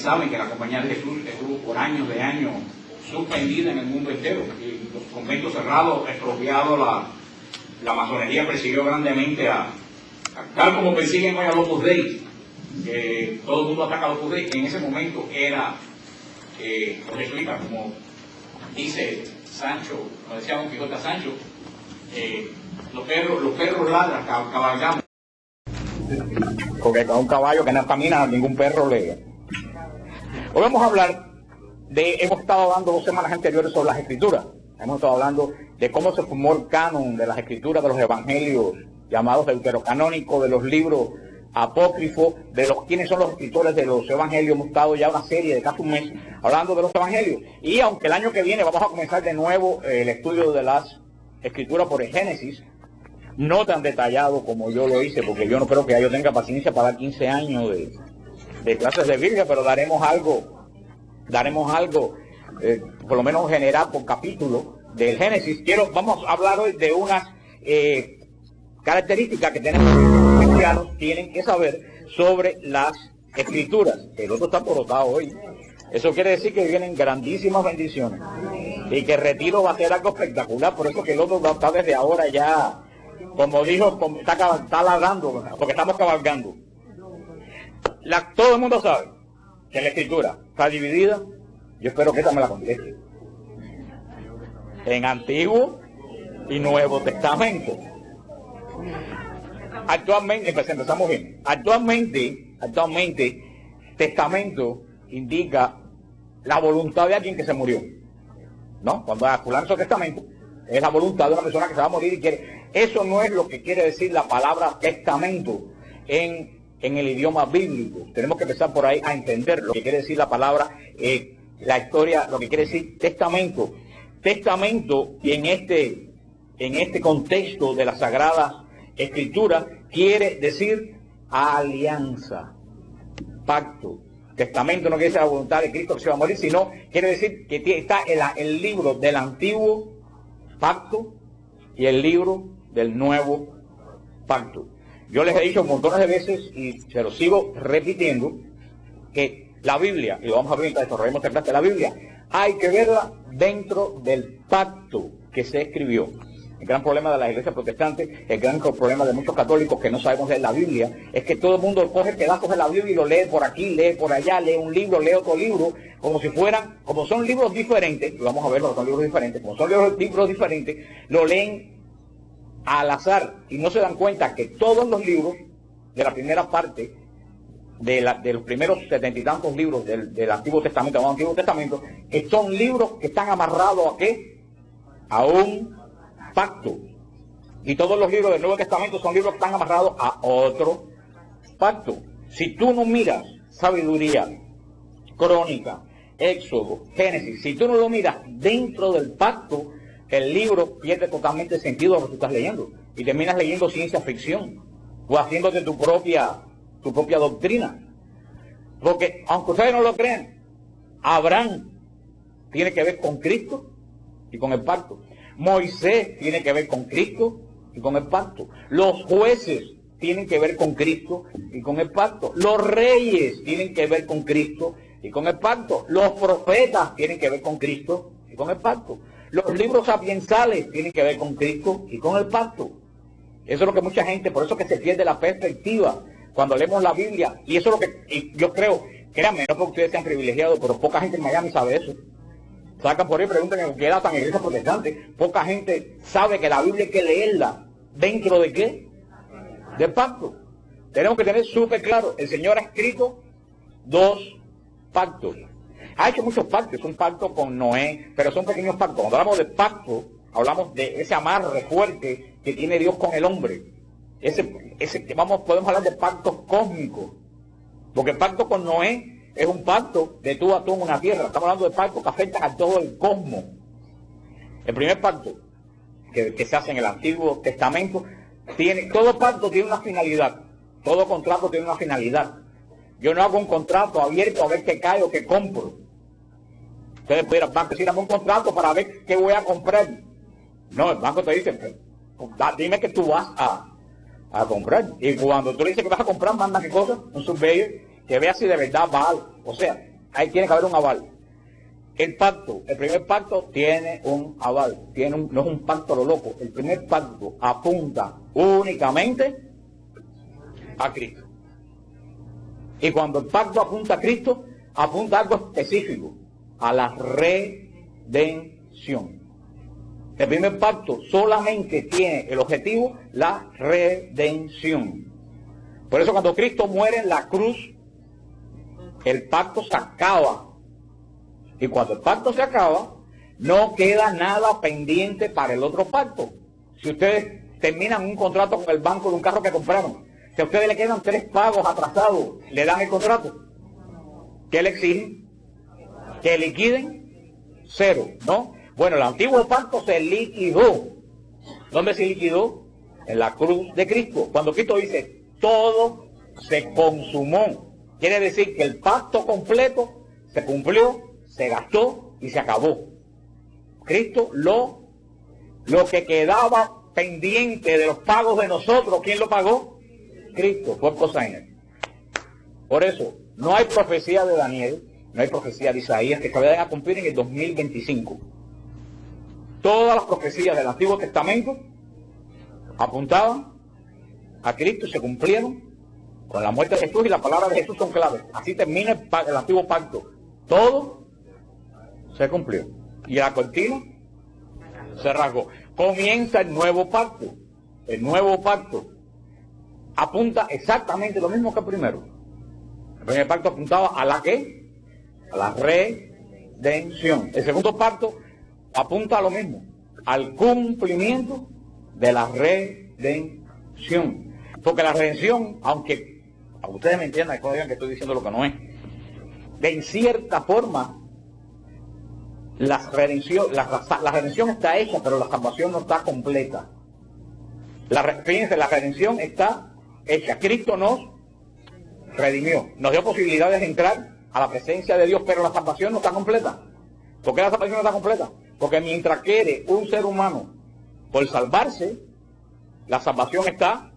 saben que la Compañía de Jesús estuvo por años de años suspendida en el mundo entero. Y los conventos cerrados, expropiados, la masonería persiguió grandemente tal como persiguen hoy a los Opus Dei, que todo el mundo ataca a los Opus Dei. En ese momento era los jesuitas, como dice Sancho, como decía Don Quijote a Sancho, los perros ladran cabalgando. Porque con un caballo que no camina, ningún perro le. Hoy vamos a hablar hemos estado hablando 2 semanas anteriores sobre las escrituras. Hemos estado hablando de cómo se formó el canon de las escrituras, de los evangelios llamados deuterocanónicos, de los libros apócrifos, de quiénes son los escritores de los evangelios. Hemos estado ya una serie de casi un mes hablando de los evangelios. Y aunque el año que viene vamos a comenzar de nuevo el estudio de las escrituras por el Génesis, no tan detallado como yo lo hice, porque yo no creo que yo tenga paciencia para dar 15 años de clases de Biblia, pero daremos algo, por lo menos general por capítulo del Génesis. Vamos a hablar hoy de unas características que los cristianos tienen que saber sobre las escrituras. El otro está porotado hoy. Eso quiere decir que vienen grandísimas bendiciones y que el retiro va a ser algo espectacular. Por eso que el otro está desde ahora ya, como dijo, está ladrando, porque estamos cabalgando. Todo el mundo sabe que la escritura está dividida. Yo espero que esta me la conteste en Antiguo y Nuevo Testamento. Actualmente, empezamos bien. Actualmente, testamento indica la voluntad de alguien que se murió, ¿no? Cuando fulano su testamento, es la voluntad de una persona que se va a morir y quiere. Eso no es lo que quiere decir la palabra testamento en el idioma bíblico. Tenemos que empezar por ahí a entender lo que quiere decir la palabra, la historia, lo que quiere decir testamento. Testamento en este contexto de la Sagrada Escritura quiere decir alianza, pacto. Testamento no quiere decir la voluntad de Cristo que se va a morir, sino quiere decir que está el libro del Antiguo Pacto y el libro del Nuevo Pacto. Yo les he dicho montones de veces y se lo sigo repitiendo, que la Biblia, y lo vamos a ver mientras desarrollemos esta clase, la Biblia hay que verla dentro del pacto que se escribió. El gran problema de las iglesias protestantes, el gran problema de muchos católicos que no sabemos leer la Biblia, es que todo el mundo coge pedazos de la Biblia y lo lee por aquí, lee por allá, lee un libro, lee otro libro, como son libros diferentes, lo vamos a ver, son libros diferentes, como son libros diferentes, lo leen al azar y no se dan cuenta que todos los libros de la primera parte, de los primeros 70 y tantos libros del Antiguo Testamento, que son libros que están amarrados ¿a qué? A un pacto. Y todos los libros del Nuevo Testamento son libros que están amarrados a otro pacto. Si tú no miras Sabiduría, Crónica, Éxodo, Génesis, si tú no lo miras dentro del pacto, el libro pierde totalmente sentido a lo que tú estás leyendo. Y terminas leyendo ciencia ficción o haciéndote tu propia doctrina. Porque, aunque ustedes no lo crean, Abraham tiene que ver con Cristo y con el pacto. Moisés tiene que ver con Cristo y con el pacto. Los jueces tienen que ver con Cristo y con el pacto. Los reyes tienen que ver con Cristo y con el pacto. Los profetas tienen que ver con Cristo y con el pacto. Los libros sapiensales tienen que ver con Cristo y con el pacto. Eso es lo que mucha gente, por eso que se pierde la perspectiva cuando leemos la Biblia. Y eso es lo que yo creo, créanme, no porque ustedes sean privilegiados, pero poca gente en Miami sabe eso. Sacan por ahí, preguntan en qué edad están en iglesia protestante. Poca gente sabe que la Biblia hay que leerla. ¿Dentro de qué? Del pacto. Tenemos que tener súper claro, el Señor ha escrito 2 pactos. Ha hecho muchos pactos, un pacto con Noé, pero son pequeños pactos. Cuando hablamos de pacto, hablamos de ese amarre fuerte que tiene Dios con el hombre. Podemos hablar de pactos cósmicos, porque el pacto con Noé es un pacto de tú a tú en una tierra. Estamos hablando de pactos que afectan a todo el cosmos. El primer pacto que se hace en el Antiguo Testamento, todo pacto tiene una finalidad, todo contrato tiene una finalidad. Yo no hago un contrato abierto a ver qué cae o qué compro. Ustedes pudieran, banco, decir, dame un contrato para ver qué voy a comprar. No, el banco te dice, dime que tú vas a comprar. Y cuando tú le dices que vas a comprar, manda qué cosa, un surveyor, que vea si de verdad vale. O sea, ahí tiene que haber un aval. El primer pacto tiene un aval, no es un pacto a lo loco. El primer pacto apunta únicamente a Cristo. Y cuando el pacto apunta a Cristo, apunta a algo específico, a la redención. El primer pacto solamente tiene el objetivo la redención. Por eso cuando Cristo muere en la cruz, el pacto se acaba. Y cuando el pacto se acaba, no queda nada pendiente para el otro pacto. Si ustedes terminan un contrato con el banco de un carro que compraron, si a ustedes le quedan 3 pagos atrasados, ¿le dan el contrato? ¿Qué le exigen? ¿Que liquiden? 0, ¿no? Bueno, el antiguo pacto se liquidó. ¿Dónde se liquidó? En la cruz de Cristo. Cuando Cristo dice, todo se consumó, quiere decir que el pacto completo se cumplió, se gastó y se acabó. Cristo lo que quedaba pendiente de los pagos de nosotros, ¿quién lo pagó? Cristo, por cosainer. Por eso, no hay profecía de Daniel, no hay profecía de Isaías que se vayan a cumplir en el 2025. Todas las profecías del Antiguo Testamento apuntaban a Cristo y se cumplieron con la muerte de Jesús, y la palabra de Jesús son claves. Así termina el Antiguo Pacto. Todo se cumplió. Y la cortina se rasgó. Comienza el nuevo pacto. El nuevo pacto apunta exactamente lo mismo que el primero. El primer pacto apuntaba a la ¿qué? A la redención. El segundo pacto apunta a lo mismo, al cumplimiento de la redención. Porque la redención, aunque a ustedes me entiendan, que digan que estoy diciendo lo que no es, de en cierta forma la redención está hecha, pero la salvación no está completa. Fíjense, la redención está hecha. Cristo nos redimió, nos dio posibilidades de entrar a la presencia de Dios, pero la salvación no está completa. ¿Por qué la salvación no está completa? Porque mientras quiere un ser humano por salvarse, la salvación está.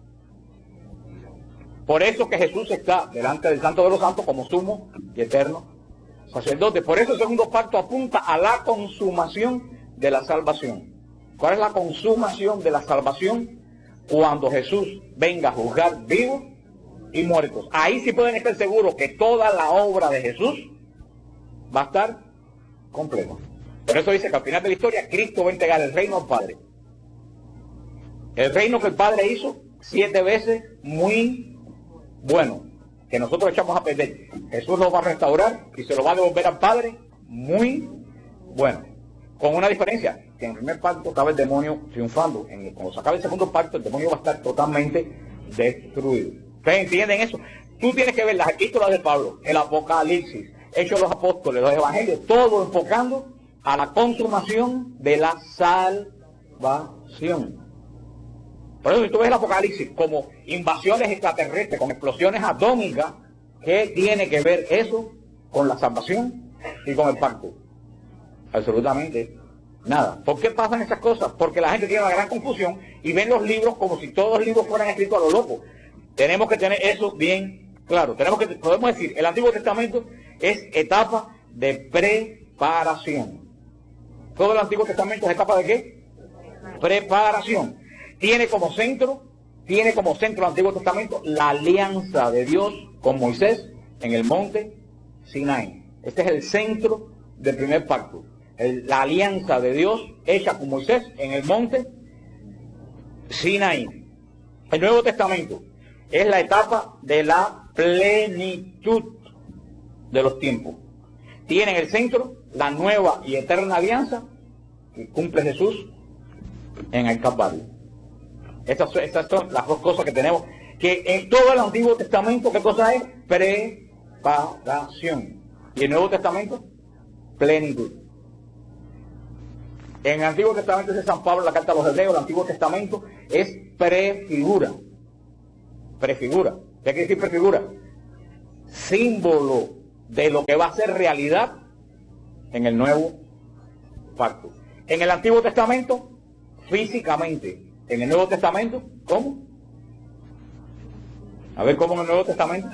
Por eso que Jesús está delante del Santo de los Santos como sumo y eterno sacerdote. Por eso el segundo pacto apunta a la consumación de la salvación. ¿Cuál es la consumación de la salvación? Cuando Jesús venga a juzgar vivos y muertos. Ahí sí pueden estar seguros que toda la obra de Jesús va a estar completa. Por eso dice que al final de la historia Cristo va a entregar el reino al Padre. El reino que el Padre hizo 7 veces muy bueno, que nosotros echamos a perder. Jesús lo va a restaurar y se lo va a devolver al Padre muy bueno. Con una diferencia, que en el primer pacto estaba el demonio triunfando. Cuando se acabe el segundo pacto, el demonio va a estar totalmente destruido. ¿Ustedes entienden eso? Tú tienes que ver las epístolas de Pablo, el Apocalipsis, Hechos de los Apóstoles, los Evangelios, todo enfocando a la consumación de la salvación. Por eso si tú ves el Apocalipsis como invasiones extraterrestres, con explosiones atómicas, ¿qué tiene que ver eso con la salvación y con el pacto? Absolutamente nada. ¿Por qué pasan esas cosas? Porque la gente tiene una gran confusión y ven los libros como si todos los libros fueran escritos a lo loco. Tenemos que tener eso bien claro. Podemos decir, el Antiguo Testamento es etapa de preparación. Todo el Antiguo Testamento es etapa de ¿qué? Preparación. Tiene como centro el Antiguo Testamento la alianza de Dios con Moisés en el monte Sinaí. Este es el centro del primer pacto. La alianza de Dios hecha con Moisés en el monte Sinaí. El Nuevo Testamento es la etapa de la plenitud de los tiempos. Tiene en el centro la nueva y eterna alianza que cumple Jesús en el Calvario. Estas son las dos cosas que tenemos, que en todo el Antiguo Testamento, ¿qué cosa es? Preparación. Y el Nuevo Testamento, plenitud. En el Antiguo Testamento es San Pablo, la carta a los Hebreos, el Antiguo Testamento es prefigura. Prefigura. ¿Qué quiere decir prefigura? Símbolo de lo que va a ser realidad en el Nuevo Pacto. En el Antiguo Testamento, físicamente. En el Nuevo Testamento, ¿cómo? A ver, ¿cómo en el Nuevo Testamento?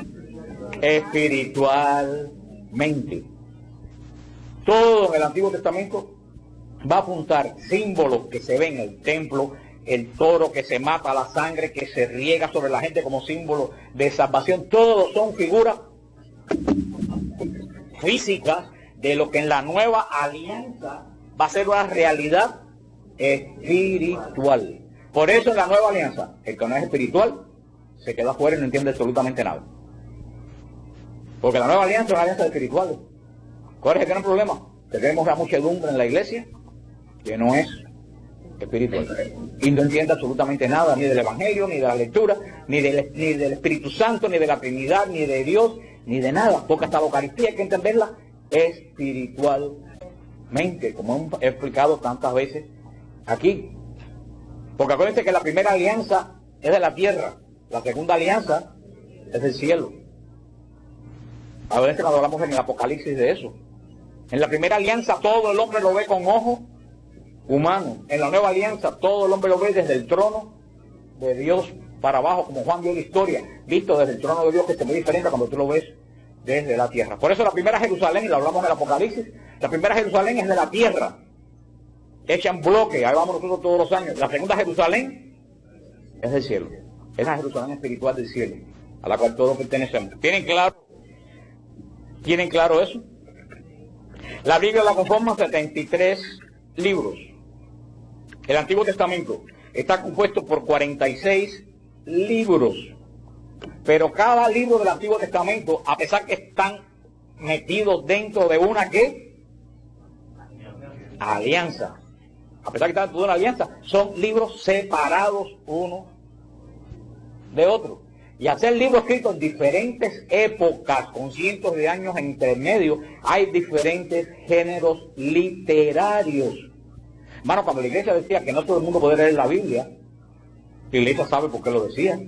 Espiritualmente. Todo en el Antiguo Testamento va a apuntar símbolos que se ven en el templo, el toro que se mata, la sangre que se riega sobre la gente como símbolo de salvación. Todos son figuras físicas de lo que en la nueva alianza va a ser una realidad espiritual. Por eso en la nueva alianza, el que no es espiritual se queda fuera y no entiende absolutamente nada. Porque la nueva alianza es una alianza espiritual. ¿Cuál es el gran problema? Que tenemos una muchedumbre en la iglesia que no es espiritual. Y no entiende absolutamente nada, ni del Evangelio, ni de la lectura, ni del Espíritu Santo, ni de la Trinidad, ni de Dios, ni de nada. Porque hasta la Eucaristía hay que entenderla espiritualmente, como he explicado tantas veces aquí. Porque acuérdense que la primera alianza es de la tierra, la segunda alianza es del cielo. A veces cuando hablamos en el Apocalipsis de eso. En la primera alianza todo el hombre lo ve con ojos humanos. En la nueva alianza todo el hombre lo ve desde el trono de Dios para abajo, como Juan vio la historia, visto desde el trono de Dios, que es muy diferente cuando tú lo ves desde la tierra. Por eso la primera Jerusalén, y lo hablamos en el Apocalipsis, la primera Jerusalén es de la tierra, hecha en bloque, ahí vamos nosotros todos los años. La segunda Jerusalén es del cielo, es la Jerusalén espiritual del cielo, a la cual todos pertenecemos. ¿Tienen claro eso? La Biblia la conforman 73 libros. El Antiguo Testamento está compuesto por 46 libros. Pero cada libro del Antiguo Testamento, a pesar que están metidos dentro de una alianza, a pesar que están dentro de una alianza, son libros separados uno de otro. Y hacer libros escritos en diferentes épocas, con cientos de años en intermedio, hay diferentes géneros literarios. Hermano, cuando la iglesia decía que no todo el mundo puede leer la Biblia, la iglesia sabe por qué lo decía.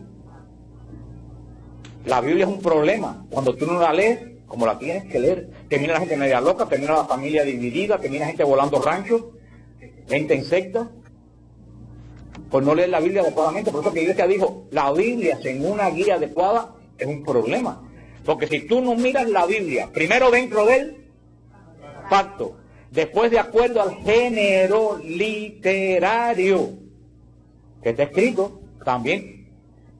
La Biblia es un problema. Cuando tú no la lees, como la tienes que leer, termina la gente media loca, termina la familia dividida, termina gente volando ranchos, gente en secta, por no leer la Biblia adecuadamente. Por eso que la iglesia dijo, la Biblia sin una guía adecuada es un problema. Porque si tú no miras la Biblia, primero dentro del pacto, después de acuerdo al género literario que está escrito, también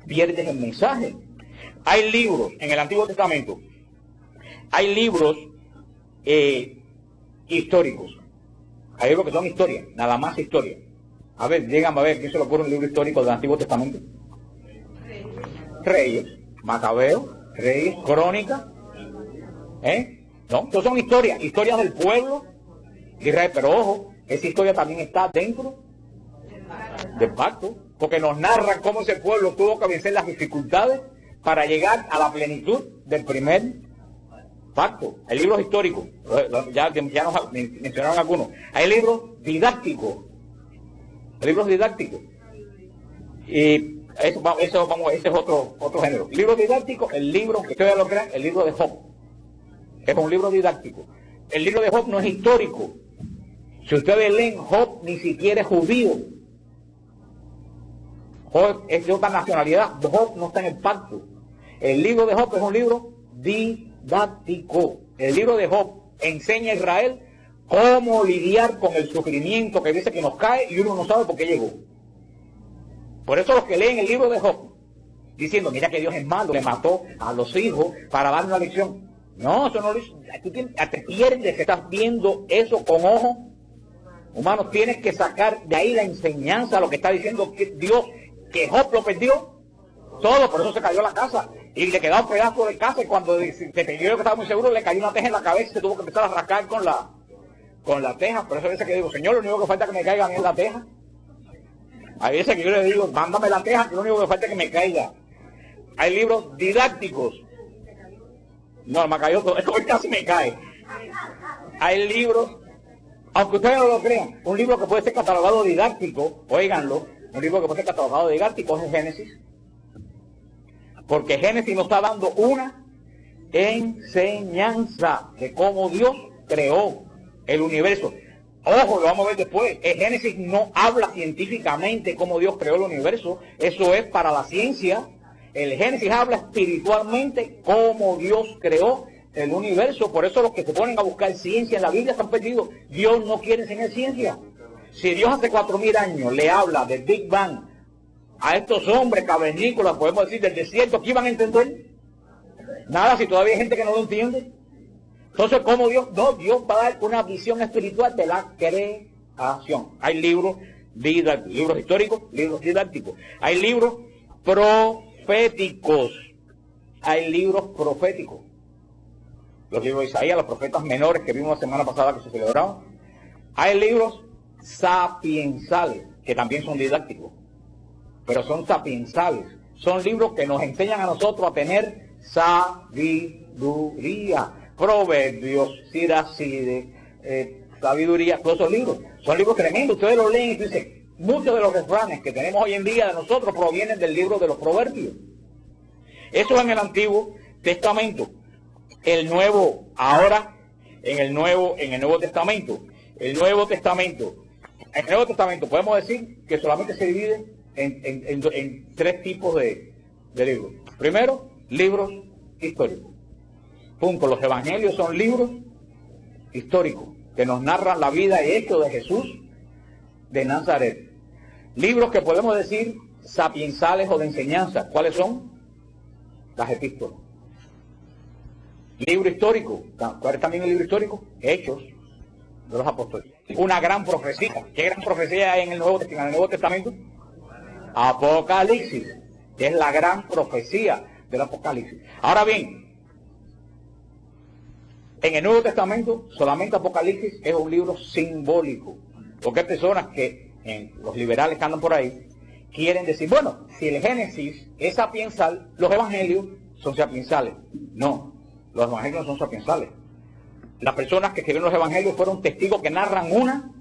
pierdes el mensaje. Hay libros en el Antiguo Testamento, hay libros históricos, hay libros que son historia, nada más historia. A ver, díganme a ver, ¿qué se le ocurre un libro histórico del Antiguo Testamento? Reyes, Macabeos, Reyes, Crónicas, ¿no? Entonces son historias del pueblo de Israel, pero ojo, esa historia también está dentro del pacto, porque nos narra cómo ese pueblo tuvo que vencer las dificultades para llegar a la plenitud del primer pacto. Hay libros históricos, ya nos mencionaron algunos. Hay libros didácticos, y ese es otro género. Libros didácticos, el libro que ustedes lo crean, el libro de Job, es un libro didáctico. El libro de Job no es histórico. Si ustedes leen, Job ni siquiera es judío. Job es de otra nacionalidad. Job no está en el pacto. El libro de Job es un libro didáctico. El libro de Job enseña a Israel cómo lidiar con el sufrimiento que dice que nos cae y uno no sabe por qué llegó. Por eso los que leen el libro de Job, diciendo, mira que Dios es malo, le mató a los hijos para dar una lección. No, eso no lo hizo. Tú te pierdes que estás viendo eso con ojos humanos. Tienes que sacar de ahí la enseñanza, lo que está diciendo que Dios, que Job lo perdió todo, por eso se cayó la casa. Y le quedaba un pedazo de casa y cuando se perdió, que estaba muy seguro, le cayó una teja en la cabeza y se tuvo que empezar a rascar con la teja. Por eso dice que digo, Señor, lo único que falta es que me caiga a mí es la teja. Hay veces que yo le digo, mándame la teja, que lo único que falta es que me caiga. Hay libros didácticos. No, me cayó todo, esto casi me cae. Hay libros, aunque ustedes no lo crean, un libro que puede ser catalogado didáctico, óiganlo, un libro que puede ser catalogado didáctico es Génesis. Porque Génesis nos está dando una enseñanza de cómo Dios creó el universo. Ojo, lo vamos a ver después. El Génesis no habla científicamente cómo Dios creó el universo. Eso es para la ciencia. El Génesis habla espiritualmente cómo Dios creó el universo. Por eso los que se ponen a buscar ciencia en la Biblia están perdidos. Dios no quiere enseñar ciencia. Si Dios hace 4000 años le habla del Big Bang a estos hombres cavernícolas, podemos decir, del desierto, ¿qué iban a entender? Nada, si todavía hay gente que no lo entiende. Entonces, ¿cómo Dios? No, Dios va a dar una visión espiritual de la creación. Hay libros didácticos, libros históricos, libros didácticos. Hay libros proféticos. Hay libros proféticos. Los libros de Isaías, los profetas menores que vimos la semana pasada que se celebraron. Hay libros sapiensales, que también son didácticos, pero son sapiensales. Son libros que nos enseñan a nosotros a tener sabiduría. Proverbios, Siracide, sabiduría, todos esos libros. Son libros tremendos. Ustedes los leen y dicen, muchos de los refranes que tenemos hoy en día de nosotros provienen del libro de los Proverbios. Eso es en el Antiguo Testamento. El Nuevo, ahora, en el Nuevo Testamento. El Nuevo Testamento podemos decir que solamente se divide en tres tipos de libros. Primero, libros históricos. Punto. Los evangelios son libros históricos que nos narran la vida y hechos de Jesús de Nazaret. Libros que podemos decir sapiensales o de enseñanza. ¿Cuáles son? Las epístolas. Libro histórico. ¿Cuál es también el libro histórico? Hechos de los apóstoles. Una gran profecía. ¿Qué gran profecía hay en el Nuevo Testamento? Apocalipsis, que es la gran profecía del Apocalipsis. Ahora bien, en el Nuevo Testamento solamente Apocalipsis es un libro simbólico, porque hay personas que, los liberales que andan por ahí, quieren decir, bueno, si el Génesis es sapiensal, los evangelios son sapiensales. No, los evangelios no son sapiensales. Las personas que escribieron los evangelios fueron testigos que narran una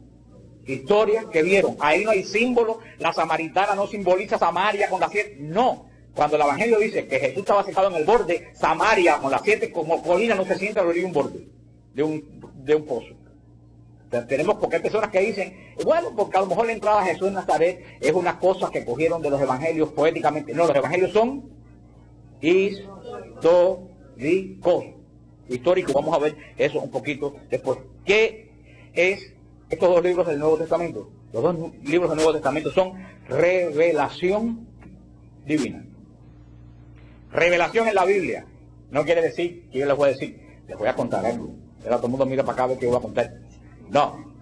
historia que vieron. Ahí no hay símbolo. La samaritana no simboliza Samaria con las 7. No. Cuando el evangelio dice que Jesús estaba sentado en el borde, Samaria con las 7 como colina no se sienta a la orilla de un borde, de un pozo. Tenemos, porque hay personas que dicen, bueno, porque a lo mejor la entrada de Jesús en Nazaret es una cosa que cogieron de los evangelios poéticamente. No, los evangelios son históricos. Vamos a ver eso un poquito después. ¿Qué es estos dos libros del Nuevo Testamento? Los dos libros del Nuevo Testamento son revelación divina. Revelación en la Biblia no quiere decir que yo les voy a decir, les voy a contar algo. Ahora todo el mundo mira para acá a ver qué voy a contar. No.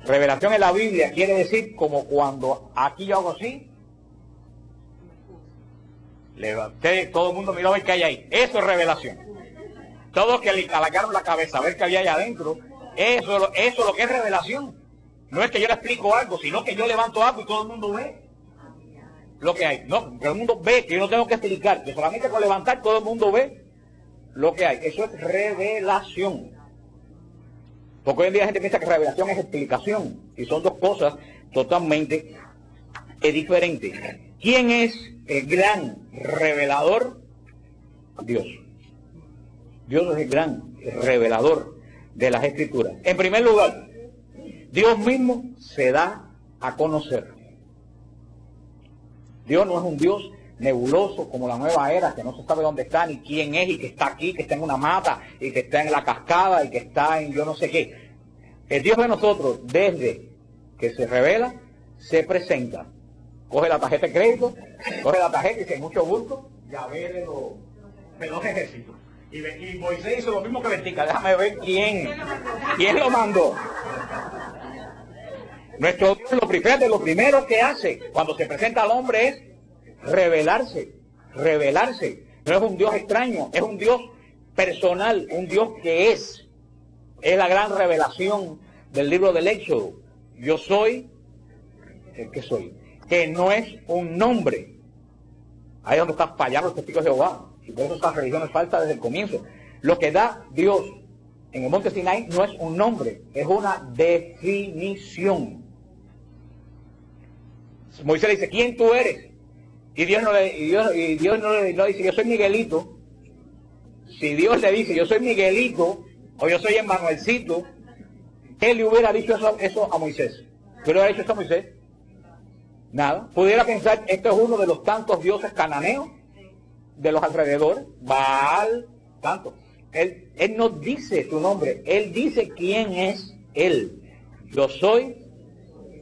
Revelación en la Biblia quiere decir como cuando aquí yo hago así, levanté, todo el mundo miró a ver qué hay ahí. Eso es revelación. Todos que le calacaron la cabeza a ver qué había ahí adentro, eso es lo que es revelación. No es que yo le explico algo, sino que yo levanto algo y todo el mundo ve lo que hay. No, todo el mundo ve, que yo no tengo que explicar, que solamente con levantar todo el mundo ve lo que hay. Eso es revelación. Porque hoy en día la gente piensa que revelación es explicación, y son dos cosas totalmente diferentes. ¿Quién es el gran revelador? Dios. Dios es el gran revelador de las Escrituras. En primer lugar, Dios mismo se da a conocer. Dios no es un Dios nebuloso como la nueva era, que no se sabe dónde está, ni quién es, y que está aquí, que está en una mata, y que está en la cascada, y que está en yo no sé qué. El Dios de nosotros, desde que se revela, se presenta. Coge la tarjeta de crédito, coge la tarjeta y dice, mucho gusto, ya ve de los ejércitos. Y Moisés hizo lo mismo que Vertica, déjame ver quién lo mandó. Nuestro Dios, lo primero que hace cuando se presenta al hombre es revelarse. No es un Dios extraño, es un Dios personal, un Dios que es la gran revelación del libro del Éxodo. Yo soy el que soy, que no es un nombre. Ahí es donde están fallando los testigos de Jehová, y por eso esta religión es falsa desde el comienzo. Lo que da Dios en el monte Sinai no es un nombre, es una definición. Moisés le dice, ¿quién tú eres? Y Dios no le dice, yo soy Miguelito. Si Dios le dice, yo soy Miguelito, o yo soy Emmanuelcito, ¿qué le hubiera dicho eso a Moisés? ¿Qué le hubiera dicho eso a Moisés? Nada. Pudiera pensar, esto es uno de los tantos dioses cananeos de los alrededores, Baal, tanto. Él no dice su nombre, Él dice quién es Él. Yo soy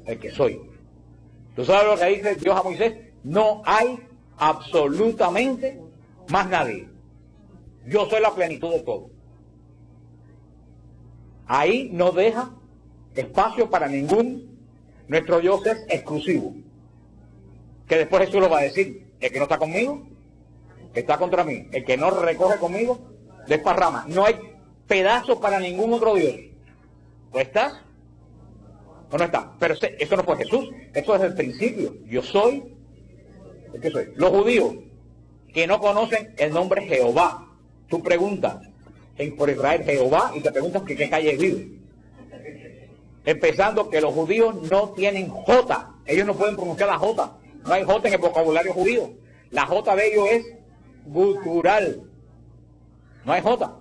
el que soy. ¿Tú sabes lo que dice Dios a Moisés? No hay absolutamente más nadie. Yo soy la plenitud de todo. Ahí no deja espacio para ningún. Nuestro Dios es exclusivo. Que después Jesús lo va a decir. El que no está conmigo, está contra mí. El que no recoge conmigo, desparrama. No hay pedazo para ningún otro Dios. ¿O estás o no estás? Pero eso no fue Jesús. Eso es el principio. Yo soy el que soy. Los judíos que no conocen el nombre Jehová. Tú preguntas por Israel Jehová y te preguntas que qué calle vive. Empezando que los judíos no tienen J. Ellos no pueden pronunciar la J. No hay J en el vocabulario judío. La J de ellos es gutural. No hay J.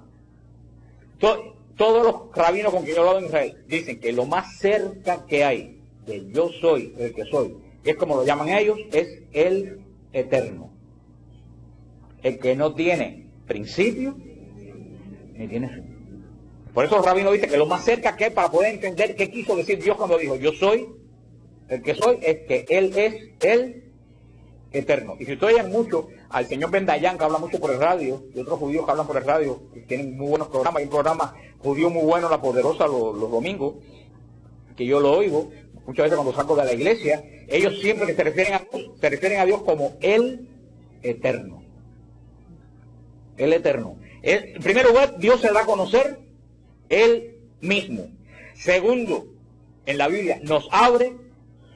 Todos los rabinos con que yo he hablado en Israel dicen que lo más cerca que hay de yo soy el que soy, es como lo llaman ellos, es el eterno. El que no tiene principio ni tiene fin. Por eso los rabinos dicen que lo más cerca que hay para poder entender qué quiso decir Dios cuando dijo yo soy el que soy, es que Él es el eterno. Y si ustedes oyen mucho al señor Ben Dayan, que habla mucho por el radio, y otros judíos que hablan por el radio, que tienen muy buenos programas, hay un programa judío muy bueno, La Poderosa, los domingos, que yo lo oigo, muchas veces cuando salgo de la iglesia, ellos siempre que se refieren a Dios como el eterno. El eterno. En primer lugar, Dios se da a conocer Él mismo. Segundo, en la Biblia nos abre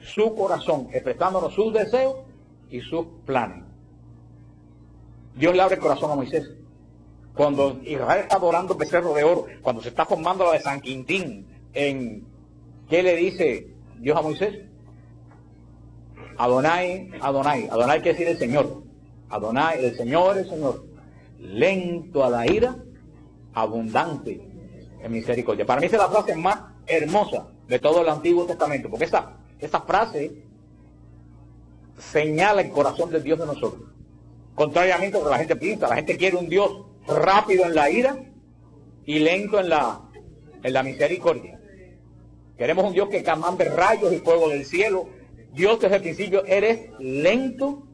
su corazón, expresándonos sus deseos y sus planes. Dios le abre el corazón a Moisés. Cuando Israel está adorando el becerro de oro, cuando se está formando la de San Quintín, ¿qué le dice Dios a Moisés? Adonai, Adonai. Adonai quiere decir el Señor. Adonai, el Señor, el Señor. Lento a la ira, abundante en misericordia. Para mí esa es la frase más hermosa de todo el Antiguo Testamento, porque esa frase señala el corazón de Dios de nosotros. Contrariamente a lo que la gente piensa, la gente quiere un Dios rápido en la ira y lento en la misericordia. Queremos un Dios que mande rayos y fuego del cielo. Dios desde el principio eres lento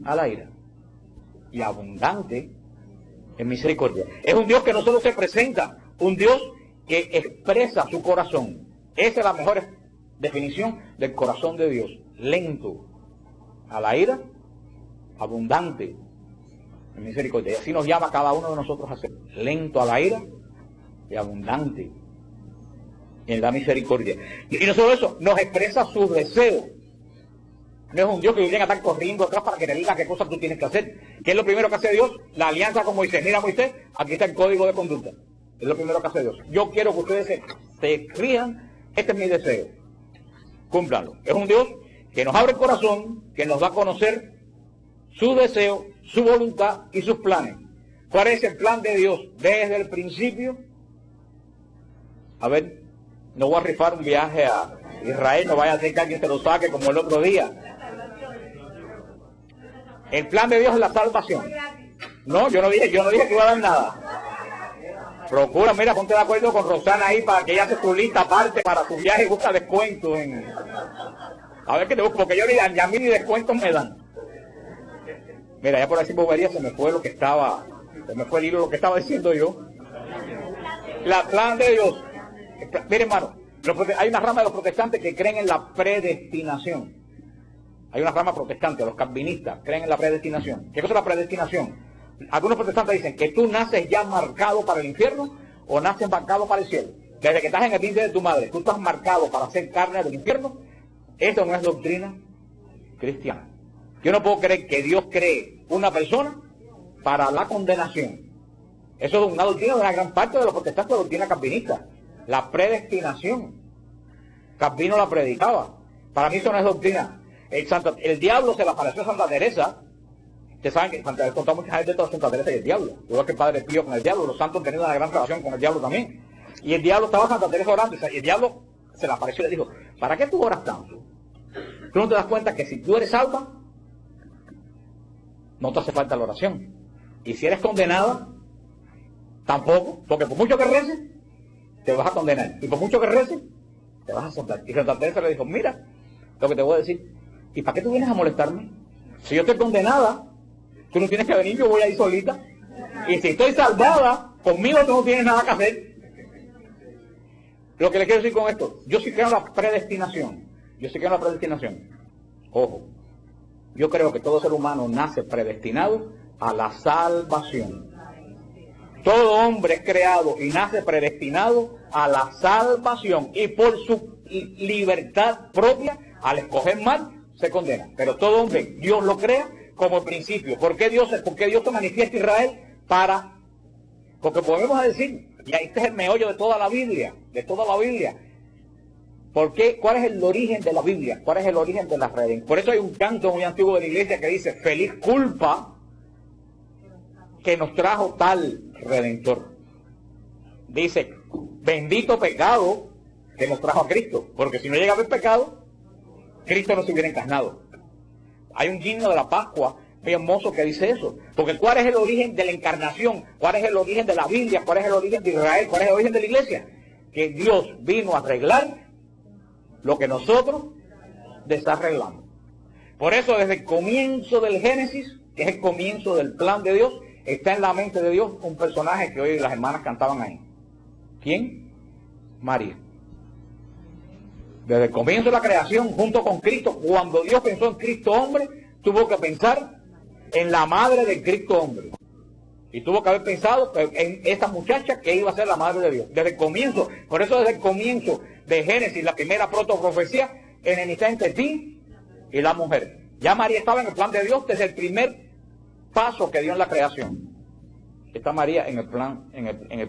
a la ira y abundante en misericordia. Es un Dios que no solo se presenta, un Dios que expresa su corazón. Esa es la mejor definición del corazón de Dios. Lento a la ira, abundante en misericordia. Y así nos llama cada uno de nosotros a ser lento a la ira y abundante en la misericordia. Y no solo eso, nos expresa sus deseos. No es un Dios que viene a estar corriendo atrás para que te diga qué cosas tú tienes que hacer. ¿Qué es lo primero que hace Dios? La alianza con Moisés. Mira, Moisés, aquí está el código de conducta. Es lo primero que hace Dios. Yo quiero que ustedes se rían. Este es mi deseo. Cúmplanlo. Es un Dios que nos abre el corazón, que nos da a conocer su deseo, su voluntad y sus planes. ¿Cuál es el plan de Dios desde el principio? A ver, no voy a rifar un viaje a Israel, no vaya a hacer que alguien se lo saque como el otro día. El plan de Dios es la salvación. No, yo no dije que iba a dar nada. Procura, mira, ponte de acuerdo con Rosana ahí para que ella hace su lista aparte para su viaje y busca descuentos en... A ver qué te busco, porque yo ni a mí ni descuentos me dan. Mira, ya por decir bobería se me fue lo que estaba, se me fue el hilo lo que estaba diciendo yo. La plan de Dios. Mire, hermano, hay una rama de los protestantes que creen en la predestinación. Hay una rama protestante, los calvinistas, creen en la predestinación. ¿Qué cosa es la predestinación? Algunos protestantes dicen que tú naces ya marcado para el infierno o naces marcado para el cielo. Desde que estás en el vientre de tu madre, tú estás marcado para ser carne del infierno. Esto no es doctrina cristiana. Yo no puedo creer que Dios cree una persona para la condenación. Eso es una doctrina de una gran parte de los protestantes, la doctrina calvinista. La predestinación. Calvino la predicaba. Para mí eso no es doctrina. El diablo se le apareció a Santa Teresa. Ustedes saben que Santa Teresa contó mucha gente de toda Santa Teresa y el diablo. Igual que el Padre Pío con el diablo. Los santos han tenido una gran relación con el diablo también. Y el diablo estaba Santa Teresa orando. Y el diablo se le apareció y le dijo, ¿para qué tú oras tanto? Tú no te das cuenta que si tú eres salva, no te hace falta la oración. Y si eres condenada, Tampoco, porque por mucho que reces, te vas a condenar. Y por mucho que reces, te vas a soltar. Y Santa Teresa le dijo, mira, lo que te voy a decir, ¿y para qué tú vienes a molestarme? Si yo estoy condenada, tú no tienes que venir, yo voy a ir solita. Y si estoy salvada, conmigo tú no tienes nada que hacer. Lo que le quiero decir con esto, yo sí creo en la predestinación. Ojo, yo creo que todo ser humano nace predestinado a la salvación. Todo hombre es creado y nace predestinado a la salvación. Y por su libertad propia, al escoger mal, se condena. Pero todo hombre, Dios lo crea como principio. ¿Por qué Dios se manifiesta a Israel? Porque podemos decir, y este es el meollo de toda la Biblia, ¿cuál es el origen de la Biblia? ¿Cuál es el origen de la redención? Por eso hay un canto muy antiguo de la iglesia que dice, feliz culpa que nos trajo tal Redentor. Dice, bendito pecado que nos trajo a Cristo, porque si no llega a haber pecado, Cristo no se hubiera encarnado. Hay un himno de la Pascua muy hermoso que dice eso, porque ¿cuál es el origen de la encarnación? ¿Cuál es el origen de la Biblia? ¿Cuál es el origen de Israel? ¿Cuál es el origen de la iglesia? Que Dios vino a arreglar lo que nosotros desarreglamos. Por eso desde el comienzo del Génesis, que es el comienzo del plan de Dios, está en la mente de Dios un personaje que hoy las hermanas cantaban ahí. ¿Quién? María. Desde el comienzo de la creación, junto con Cristo, cuando Dios pensó en Cristo hombre, tuvo que pensar en la madre del Cristo hombre. Y tuvo que haber pensado en esta muchacha que iba a ser la madre de Dios. Desde el comienzo, por eso desde el comienzo de Génesis, la primera protoprofecía, enemistad entre ti y la mujer. Ya María estaba en el plan de Dios desde el primer paso que dio en la creación. Está María en el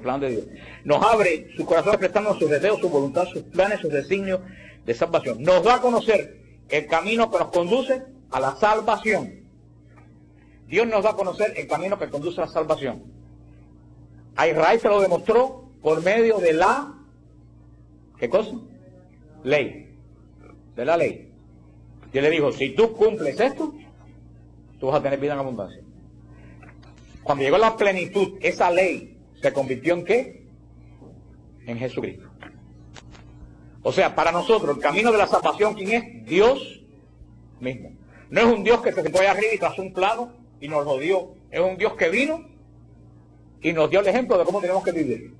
plan de Dios. Nos abre su corazón expresando sus deseos, su voluntad, sus planes, sus designios de salvación. Nos da a conocer el camino que nos conduce a la salvación. Dios nos da a conocer el camino que conduce a la salvación. A Israel se lo demostró por medio de la, ¿qué cosa? Ley. De la ley. Dios le dijo, si tú cumples esto, tú vas a tener vida en abundancia. Cuando llegó la plenitud, esa ley se convirtió en ¿qué? En Jesucristo. O sea, para nosotros el camino de la salvación, ¿quién es? Dios mismo. No es un Dios que se sentó allá arriba y trazó un plano y nos lo dio. Es un Dios que vino y nos dio el ejemplo de cómo tenemos que vivir.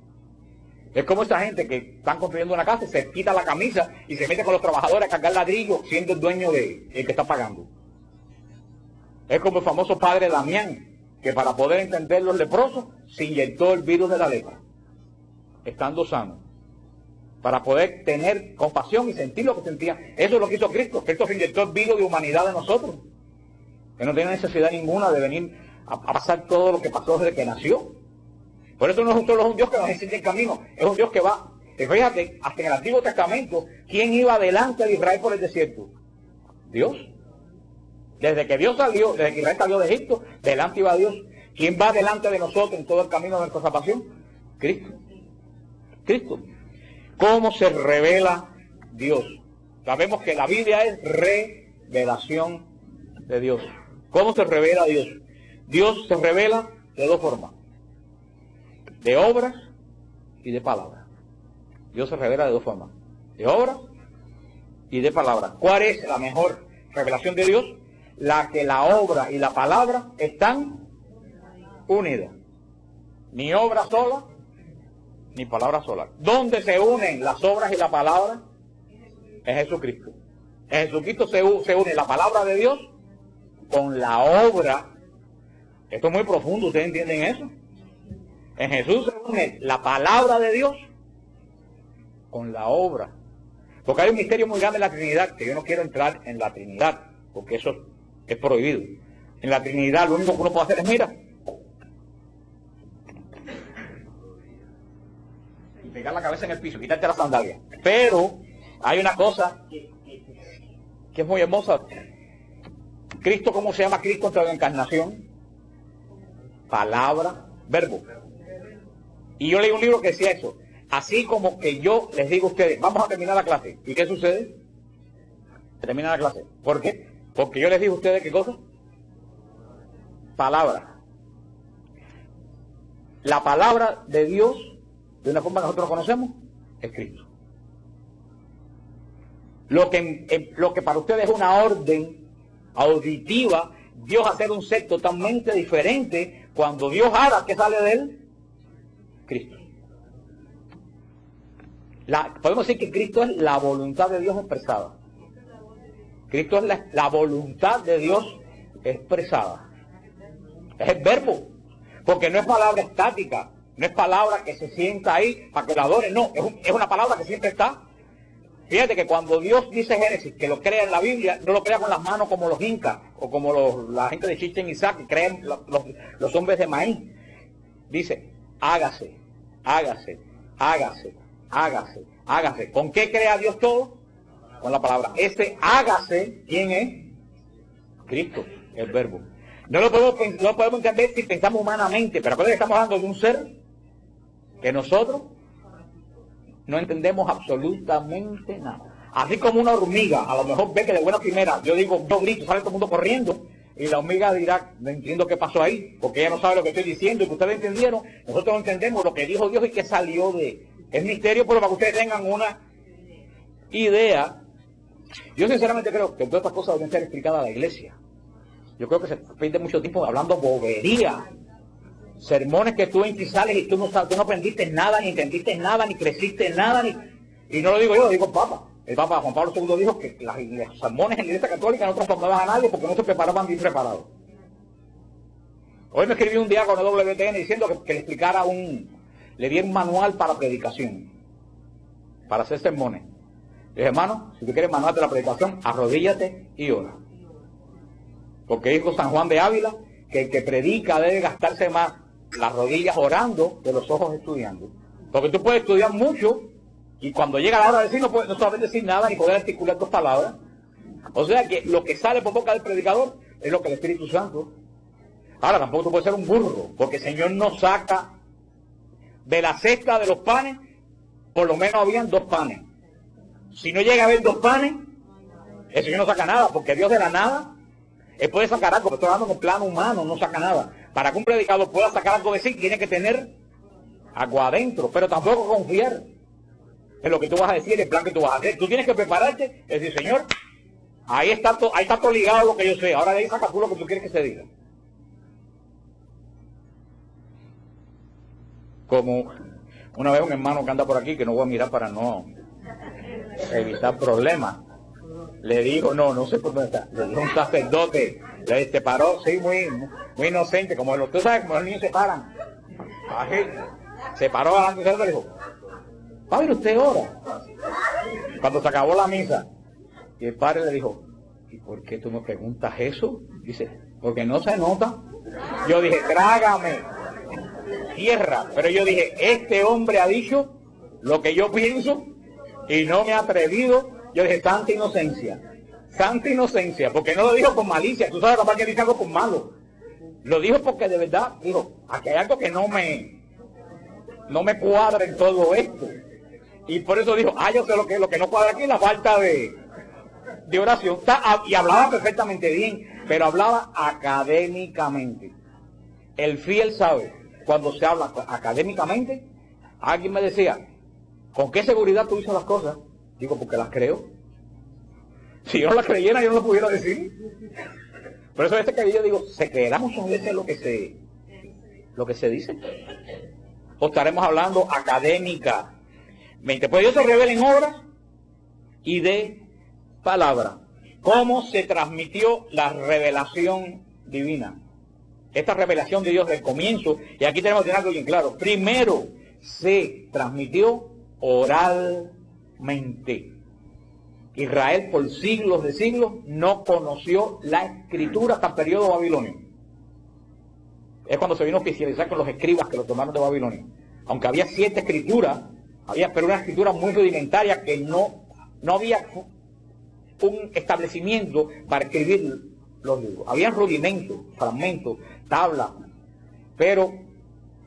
Es como esa gente que están construyendo una casa, se quita la camisa y se mete con los trabajadores a cargar ladrillos siendo el dueño de el que está pagando. Es como el famoso padre Damián, que para poder entender los leprosos se inyectó el virus de la lepra, estando sano, para poder tener compasión y sentir lo que sentía. Eso es lo que hizo Cristo. Cristo se inyectó el virus de humanidad de nosotros, que no tiene necesidad ninguna de venir a pasar todo lo que pasó desde que nació. Por eso no es solo un Dios que nos enseña el camino, es un Dios que va. Fíjate, hasta en el Antiguo Testamento, ¿quién iba delante de Israel por el desierto? Dios. Desde que Israel salió de Egipto, delante iba Dios. ¿Quién va delante de nosotros en todo el camino de nuestra salvación? Cristo. Cristo. ¿Cómo se revela Dios? Sabemos que la Biblia es revelación de Dios. ¿Cómo se revela Dios? Dios se revela de dos formas: de obras y de palabras. Dios se revela de dos formas: de obras y de palabras. ¿Cuál es la mejor revelación de Dios? La que la obra y la palabra están unidas. Ni obra sola, ni palabra sola. ¿Dónde se unen las obras y la palabra? En Jesucristo. En Jesucristo se une la palabra de Dios con la obra. Esto es muy profundo, ¿ustedes entienden eso? En Jesús se une la palabra de Dios con la obra. Porque hay un misterio muy grande en la Trinidad, que yo no quiero entrar en la Trinidad, porque eso es prohibido. En la Trinidad lo único que uno puede hacer es, mira, y pegar la cabeza en el piso, quitarte la sandalia. Pero hay una cosa que es muy hermosa. Cristo, ¿cómo se llama Cristo en la encarnación? Palabra, verbo. Y yo leí un libro que decía eso. Así como que yo les digo a ustedes, vamos a terminar la clase. ¿Y qué sucede? Se termina la clase. ¿Por qué? Porque yo les digo a ustedes, ¿qué cosa? Palabra. la palabra de Dios, de una forma que nosotros lo conocemos, es Cristo. Lo que para ustedes es una orden auditiva, Dios hacer un ser totalmente diferente. Cuando Dios habla, ¿qué sale de él? Cristo. Podemos decir que Cristo es la voluntad de Dios expresada. Cristo es la voluntad de Dios expresada. Es el verbo. Porque no es palabra estática. No es palabra que se sienta ahí para que la adore. No, es una palabra que siempre está. Fíjate que cuando Dios dice Génesis, que lo crea en la Biblia, no lo crea con las manos como los incas, o como la gente de Chichen Itzá, que creen los hombres de maíz. Dice, hágase, hágase, hágase, hágase, hágase. ¿Con qué crea Dios todo? Con la palabra. Ese hágase, ¿quién es? Cristo, el verbo. No lo podemos entender si pensamos humanamente, pero acuérdense que estamos hablando de un ser que nosotros no entendemos absolutamente nada. Así como una hormiga, a lo mejor ve que de buena primera, yo grito, sale todo el mundo corriendo, y la hormiga dirá, no entiendo qué pasó ahí, porque ella no sabe lo que estoy diciendo, y que ustedes entendieron, nosotros no entendemos lo que dijo Dios y que salió de... Es misterio, pero para que ustedes tengan una idea. Yo sinceramente creo que todas estas cosas deben ser explicadas a la iglesia. Yo creo que se pierde mucho tiempo hablando bobería. Sermones que tú sales y tú no aprendiste nada, ni entendiste nada, ni creciste nada, y no lo digo yo, lo digo el Papa. El Papa Juan Pablo II dijo que los sermones en la Iglesia Católica no transformaban a nadie porque no se preparaban bien preparados. Hoy me escribió un diácono WTN diciendo que le explicara le diera un manual para predicación, para hacer sermones. Le dije, hermano, si tú quieres manual de la predicación, arrodíllate y ora. Porque dijo San Juan de Ávila que el que predica debe gastarse más las rodillas orando que los ojos estudiando. Porque tú puedes estudiar mucho y cuando llega la hora de decir no sabes decir nada ni poder articular tus palabras. O sea que lo que sale por boca del predicador es lo que el Espíritu Santo. Ahora tampoco tú puedes ser un burro, porque el Señor nos saca de la cesta de los panes, por lo menos habían 2 panes. Si no llega a haber 2 panes, el Señor no saca nada, porque Dios de la nada, Él puede sacar algo, pero estoy hablando en el plano humano, no saca nada. Para que un predicador pueda sacar algo de sí, tiene que tener algo adentro, pero tampoco confiar en lo que tú vas a decir, el plan que tú vas a hacer. Tú tienes que prepararte, es decir, Señor, ahí está todo ligado a lo que yo sé, ahora de ahí saca tú lo que tú quieres que se diga. Como una vez un hermano que anda por aquí, que no voy a mirar para no evitar problemas, le dijo, no sé por dónde está, le dijo un sacerdote, se paró, sí, muy inocente, tú sabes, como los niños se paran, así, se paró delante del sacerdote y le dijo, padre, usted ora. Cuando se acabó la misa, y el padre le dijo, ¿y por qué tú me preguntas eso? Dice, porque no se nota. Yo dije, trágame tierra, pero yo dije, este hombre ha dicho lo que yo pienso y no me ha atrevido. Yo dije, santa inocencia, porque no lo dijo con malicia. Tú sabes capaz que dice algo con malo. Lo dijo porque de verdad, dijo, aquí hay algo que no me cuadra en todo esto. Y por eso dijo, yo sé lo que no cuadra aquí es la falta de oración. Y hablaba perfectamente bien, pero hablaba académicamente. El fiel sabe, cuando se habla académicamente, alguien me decía, ¿con qué seguridad tú dices las cosas? Digo, porque las creo. Si yo no las creyera, yo no lo pudiera decir. Por eso que yo digo, ¿se creerá muchas veces lo que se dice? ¿O estaremos hablando académicamente? Pues Dios se revela en obras y de palabra. ¿Cómo se transmitió la revelación divina? Esta revelación de Dios del comienzo, y aquí tenemos que tener algo bien claro. Primero se transmitió oralmente. Israel por siglos de siglos no conoció la escritura hasta el periodo babilonio. Es cuando se vino a oficializar con los escribas que lo tomaron de Babilonia. Aunque había 7 escrituras, pero una escritura muy rudimentaria que no había un establecimiento para escribir los libros. Había rudimentos, fragmentos, tablas, pero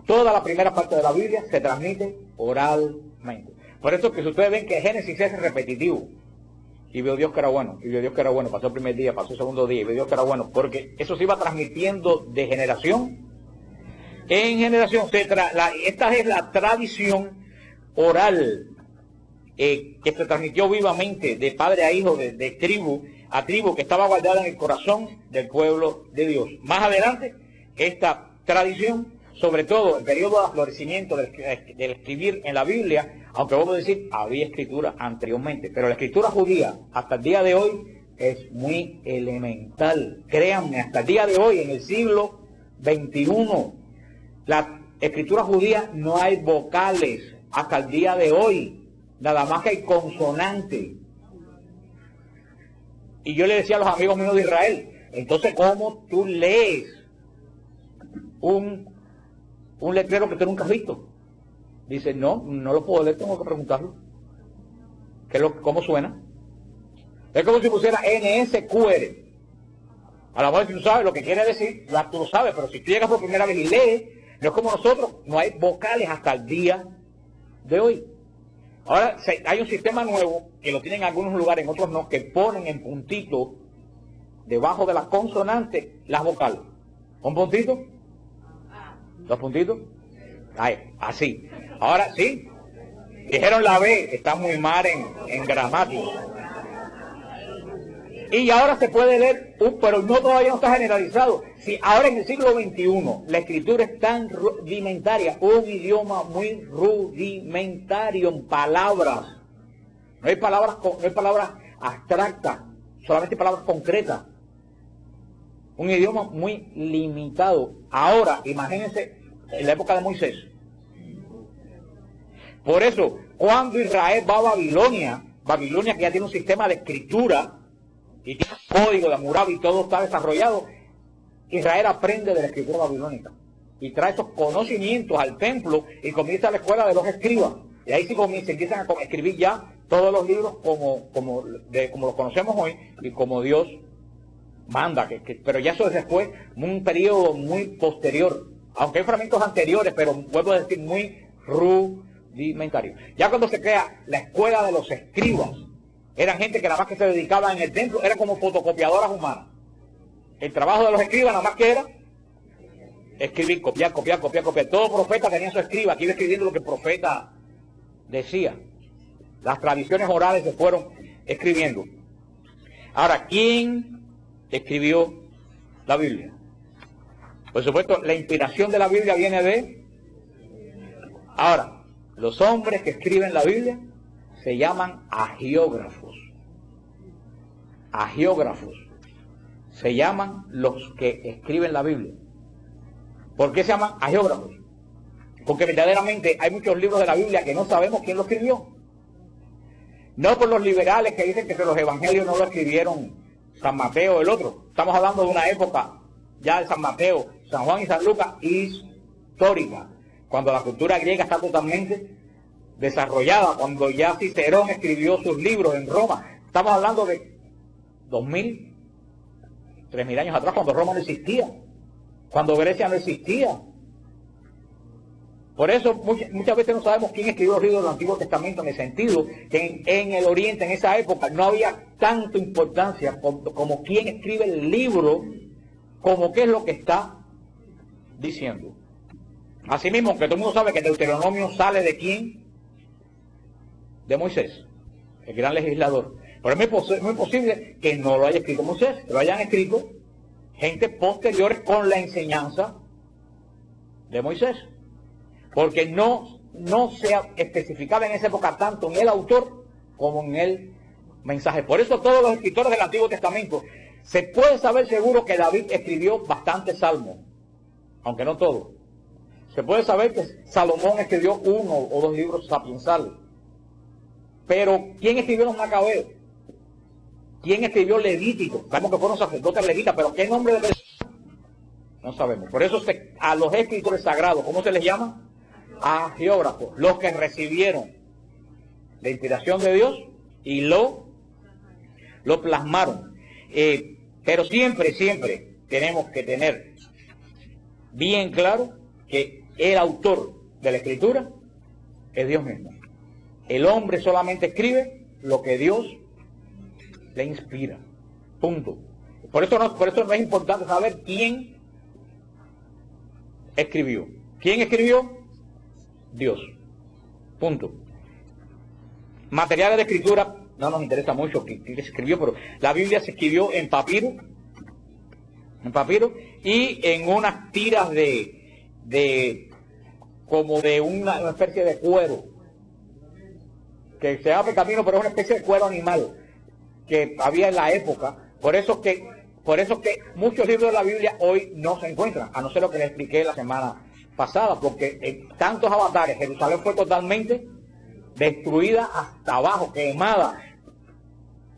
toda la primera parte de la Biblia se transmite oralmente. Por eso que si ustedes ven que Génesis es repetitivo, y vio Dios que era bueno, y vio Dios que era bueno, pasó el primer día, pasó el segundo día, y vio Dios que era bueno, porque eso se iba transmitiendo de generación En generación, esta es la tradición oral que se transmitió vivamente de padre a hijo, de tribu a tribu, que estaba guardada en el corazón del pueblo de Dios. Más adelante, esta tradición, sobre todo el periodo de florecimiento del escribir en la Biblia, aunque vamos a decir, había escritura anteriormente, pero la escritura judía hasta el día de hoy es muy elemental. Créanme, hasta el día de hoy, en el siglo XXI, la escritura judía no hay vocales hasta el día de hoy, nada más que hay consonantes. Y yo le decía a los amigos míos de Israel, entonces, ¿cómo tú lees un letrero que tú nunca has visto? Dice, no lo puedo leer, tengo que preguntarlo. ¿Cómo suena? Es como si pusiera NSQR. A lo mejor si tú sabes lo que quiere decir, tú lo sabes, pero si tú llegas por primera vez y lees, no es como nosotros, no hay vocales hasta el día de hoy. Ahora hay un sistema nuevo, que lo tienen en algunos lugares, en otros no, que ponen en puntito, debajo de las consonantes, las vocales. ¿Un puntito? ¿Dos puntitos? Ahí, así. Ahora sí, dijeron la B, está muy mal en gramática. Y ahora se puede leer, pero no, todavía no está generalizado. Si ahora en el siglo XXI la escritura es tan rudimentaria, un idioma muy rudimentario en palabras. No hay palabras abstractas, solamente palabras concretas. Un idioma muy limitado. Ahora, imagínense en la época de Moisés. Por eso, cuando Israel va a Babilonia que ya tiene un sistema de escritura, y tiene un código de Hammurabi y todo está desarrollado, Israel aprende de la escritura babilónica y trae esos conocimientos al templo y comienza la escuela de los escribas. Y ahí sí empiezan a escribir ya todos los libros como los conocemos hoy y como Dios manda. Pero ya eso es después un periodo muy posterior, aunque hay fragmentos anteriores, pero vuelvo a decir muy rudimentario. Ya cuando se crea la escuela de los escribas, eran gente que nada más que se dedicaba en el templo, eran como fotocopiadoras humanas. El trabajo de los escribas nada más que era escribir, copiar. Todo profeta tenía su escriba, que iba escribiendo lo que el profeta decía. Las tradiciones orales se fueron escribiendo. Ahora, ¿quién escribió la Biblia? Por supuesto, la inspiración de la Biblia viene de... Ahora, los hombres que escriben la Biblia se llaman agiógrafos. Agiógrafos. Se llaman los que escriben la Biblia. ¿Por qué se llaman agiógrafos? Porque verdaderamente hay muchos libros de la Biblia que no sabemos quién los escribió. No por los liberales que dicen que los evangelios no lo escribieron San Mateo o el otro. Estamos hablando de una época ya de San Mateo, San Juan y San Lucas histórica, cuando la cultura griega está totalmente desarrollada, cuando ya Cicerón escribió sus libros en Roma. Estamos hablando de 2000, 3000 años atrás, cuando Roma no existía, cuando Grecia no existía. Por eso muchas veces no sabemos quién escribió los libros del Antiguo Testamento, en el sentido que en el Oriente, en esa época, no había tanta importancia como quién escribe el libro, como qué es lo que está diciendo. Asimismo, que todo el mundo sabe que Deuteronomio sale de quién, de Moisés, el gran legislador. Pero es muy posible que no lo haya escrito Moisés, que lo hayan escrito gente posteriores con la enseñanza de Moisés. Porque no se especificaba en esa época tanto en el autor como en el mensaje. Por eso todos los escritores del Antiguo Testamento, se puede saber seguro que David escribió bastantes salmos, aunque no todos. Se puede saber que Salomón escribió 1 o 2 libros sapiensales. Pero, ¿quién escribió los Macabeos? ¿Quién escribió Levítico? Sabemos que fueron sacerdotes levitas, pero ¿qué nombre de persona? No sabemos. Por eso a los escritores sagrados, ¿cómo se les llama? Agiógrafos, los que recibieron la inspiración de Dios y lo plasmaron. Pero siempre tenemos que tener bien claro que el autor de la escritura es Dios mismo. El hombre solamente escribe lo que Dios le inspira. Punto. Por eso no es importante saber quién escribió. ¿Quién escribió? Dios. Punto. Materiales de escritura no nos interesa mucho quién se escribió, pero la Biblia se escribió en papiro y en unas tiras como de una especie de cuero que se llama pergamino, pero es una especie de cuero animal que había en la época. Por eso que muchos libros de la Biblia hoy no se encuentran, a no ser lo que les expliqué la semana pasada, porque en tantos avatares Jerusalén fue totalmente destruida hasta abajo, quemada.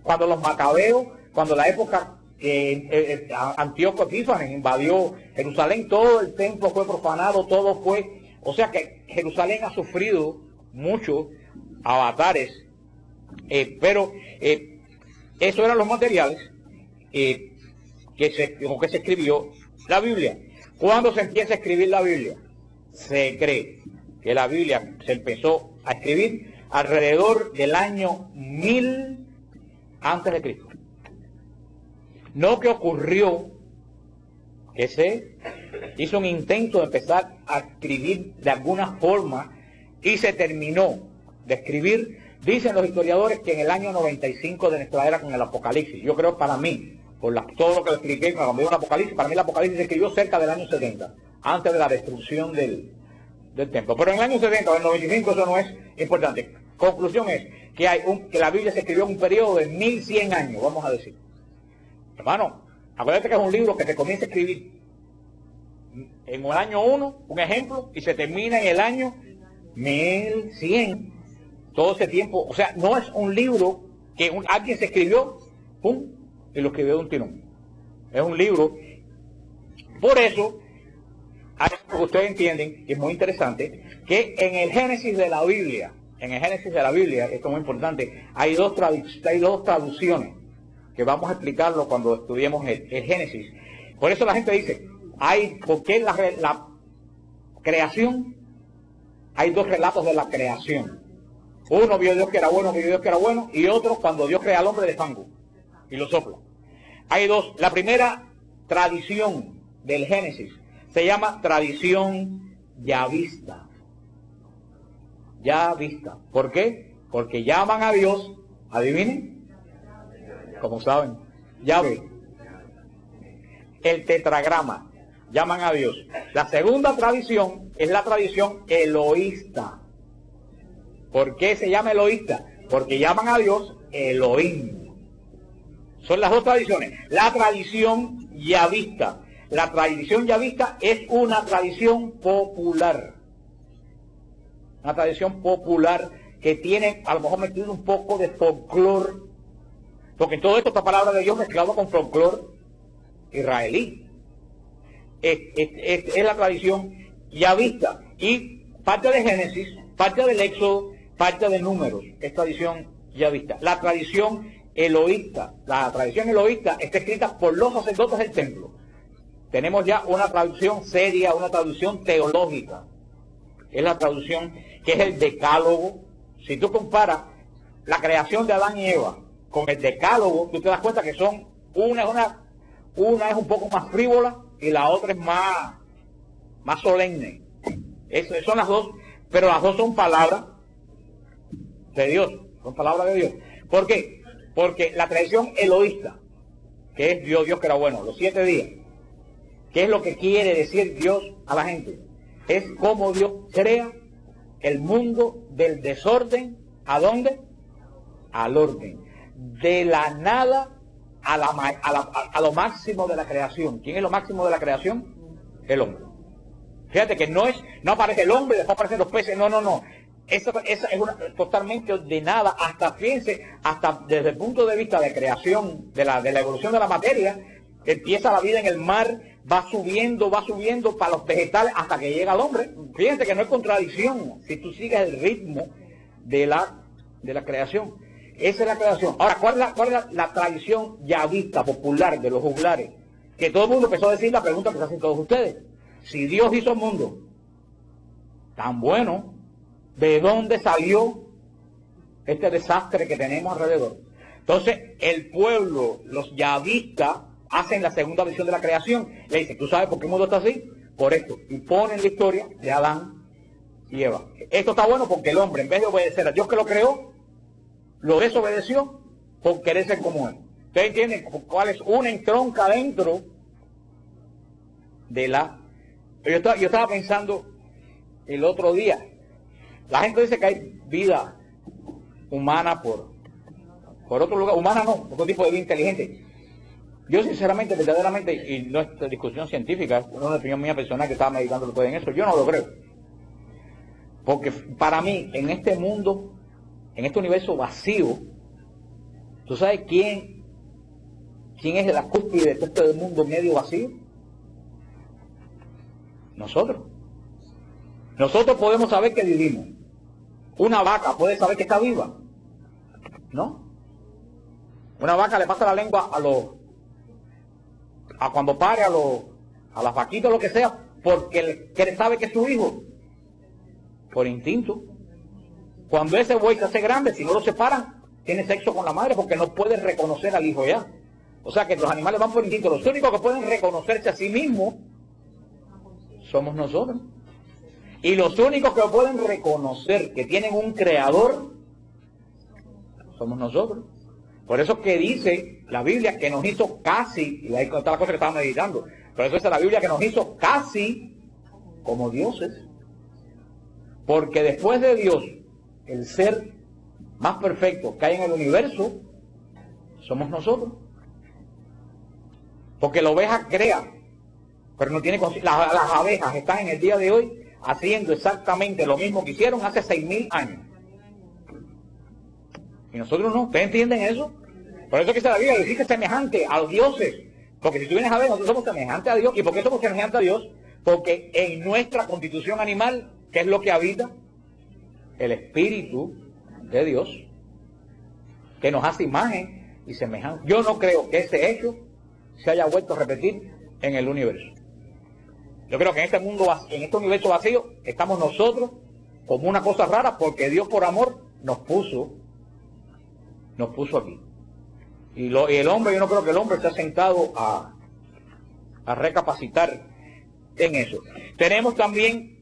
Cuando los macabeos, cuando la época que Antíoco Epífanes invadió Jerusalén, todo el templo fue profanado, todo fue, o sea que Jerusalén ha sufrido muchos avatares, pero esos eran los materiales con que se escribió la Biblia. ¿Cuándo se empieza a escribir la Biblia? Se cree que la Biblia se empezó a escribir alrededor del año 1000 antes de Cristo. No que ocurrió que se hizo un intento de empezar a escribir de alguna forma y se terminó de escribir. Dicen los historiadores que en el año 95 de nuestra era con el Apocalipsis. Yo creo, para mí, por todo lo que expliqué cuando veo el Apocalipsis, para mí el Apocalipsis se escribió cerca del año 70, antes de la destrucción del templo. Pero en el año 70 o en el 95 eso no es importante. Conclusión es que que la Biblia se escribió en un periodo de 1100 años, vamos a decir. Hermano, acuérdate que es un libro que se comienza a escribir en el año 1, un ejemplo, y se termina en el año 1100. Todo ese tiempo, o sea, no es un libro que alguien se escribió, pum, y lo escribió de un tirón. Es un libro. Por eso, ustedes entienden, que es muy interesante, que en el Génesis de la Biblia, esto es muy importante, hay dos traducciones, que vamos a explicarlo cuando estudiemos el Génesis. Por eso la gente dice, ¿por qué la creación? Hay dos relatos de la creación. Uno vio a Dios que era bueno, y otro cuando Dios crea al hombre de fango y lo sopla. Hay dos. La primera tradición del Génesis se llama tradición yavista. Yavista. ¿Por qué? Porque llaman a Dios, adivinen, como saben, Yahvé. El tetragrama, llaman a Dios. La segunda tradición es la tradición eloísta. ¿Por qué se llama eloísta? Porque llaman a Dios Elohim. Son las dos tradiciones. La tradición yavista. La tradición yavista es una tradición popular. Una tradición popular que tiene a lo mejor metido un poco de folclore. Porque todo esto, esta palabra de Dios mezclado con folclore israelí. Es la tradición yavista. Y parte de Génesis, parte del Éxodo, parte de Números, es tradición yavista. La tradición eloísta está escrita por los sacerdotes del templo. Tenemos ya una traducción seria, una traducción teológica. Es la traducción que es el Decálogo. Si tú comparas la creación de Adán y Eva con el Decálogo, tú te das cuenta que son una es un poco más frívola y la otra es más solemne. Son las dos, pero las dos son palabras de Dios, son palabras de Dios. ¿Por qué? Porque la tradición eloísta, que es Dios que era bueno, los 7 días, ¿qué es lo que quiere decir Dios a la gente? Es cómo Dios crea el mundo del desorden, ¿a dónde? Al orden. De la nada a lo máximo de la creación. ¿Quién es lo máximo de la creación? El hombre. Fíjate que no aparece el hombre y después aparecen los peces, no. Esa es totalmente ordenada, hasta desde el punto de vista de creación, de la evolución de la materia. Empieza la vida en el mar, va subiendo para los vegetales hasta que llega al hombre. Fíjense que no es contradicción si tú sigues el ritmo de la creación. Esa es la creación. Ahora, ¿cuál es la tradición yavista popular de los juglares? Que todo el mundo empezó a decir la pregunta que se hacen todos ustedes. Si Dios hizo el mundo tan bueno, ¿de dónde salió este desastre que tenemos alrededor? Entonces, el pueblo, los yavistas, hacen la segunda visión de la creación. Le dicen, ¿tú sabes por qué el mundo está así? por esto. Y ponen la historia de Adán y Eva. Esto está bueno porque el hombre, en vez de obedecer a Dios que lo creó, lo desobedeció por querer ser como él. ¿Ustedes entienden cuál es una entronca dentro de la... Yo estaba pensando el otro día, la gente dice que hay vida humana por otro lugar, humana no, otro tipo de vida inteligente. Yo sinceramente, verdaderamente, y no es discusión científica, es una opinión mía personal que estaba meditando en eso, yo no lo creo. Porque para mí, en este mundo, en este universo vacío, ¿tú sabes quién es la cúspide de todo este mundo medio vacío? Nosotros. Nosotros podemos saber que vivimos. Una vaca puede saber que está viva, ¿no? Una vaca le pasa la lengua a cuando pare a las vaquitas, lo que sea, porque sabe que es su hijo, por instinto. Cuando ese buey se hace grande, si no lo separan, tiene sexo con la madre porque no puede reconocer al hijo ya. O sea que los animales van por instinto. Los únicos que pueden reconocerse a sí mismos somos nosotros. Y los únicos que pueden reconocer que tienen un creador somos nosotros. Por eso que dice la Biblia que nos hizo casi, y ahí está la cosa que estaba meditando, por eso dice la Biblia que nos hizo casi como dioses. Porque después de Dios, el ser más perfecto que hay en el universo, somos nosotros. Porque la oveja crea, pero no tiene conciencia. Las abejas están en el día de hoy haciendo exactamente lo mismo que hicieron hace 6.000 años. Y nosotros no. ¿Ustedes entienden eso? Por eso que dice la Biblia, dice que es semejante a los dioses. Porque si tú vienes a ver, nosotros somos semejantes a Dios. ¿Y por qué somos semejantes a Dios? Porque en nuestra constitución animal, ¿qué es lo que habita? El Espíritu de Dios, que nos hace imagen y semejanza. Yo no creo que ese hecho se haya vuelto a repetir en el universo. Yo creo que en este mundo, en este universo vacío, estamos nosotros como una cosa rara, porque Dios por amor nos puso aquí. Y el hombre, yo no creo que el hombre esté sentado a recapacitar en eso. Tenemos también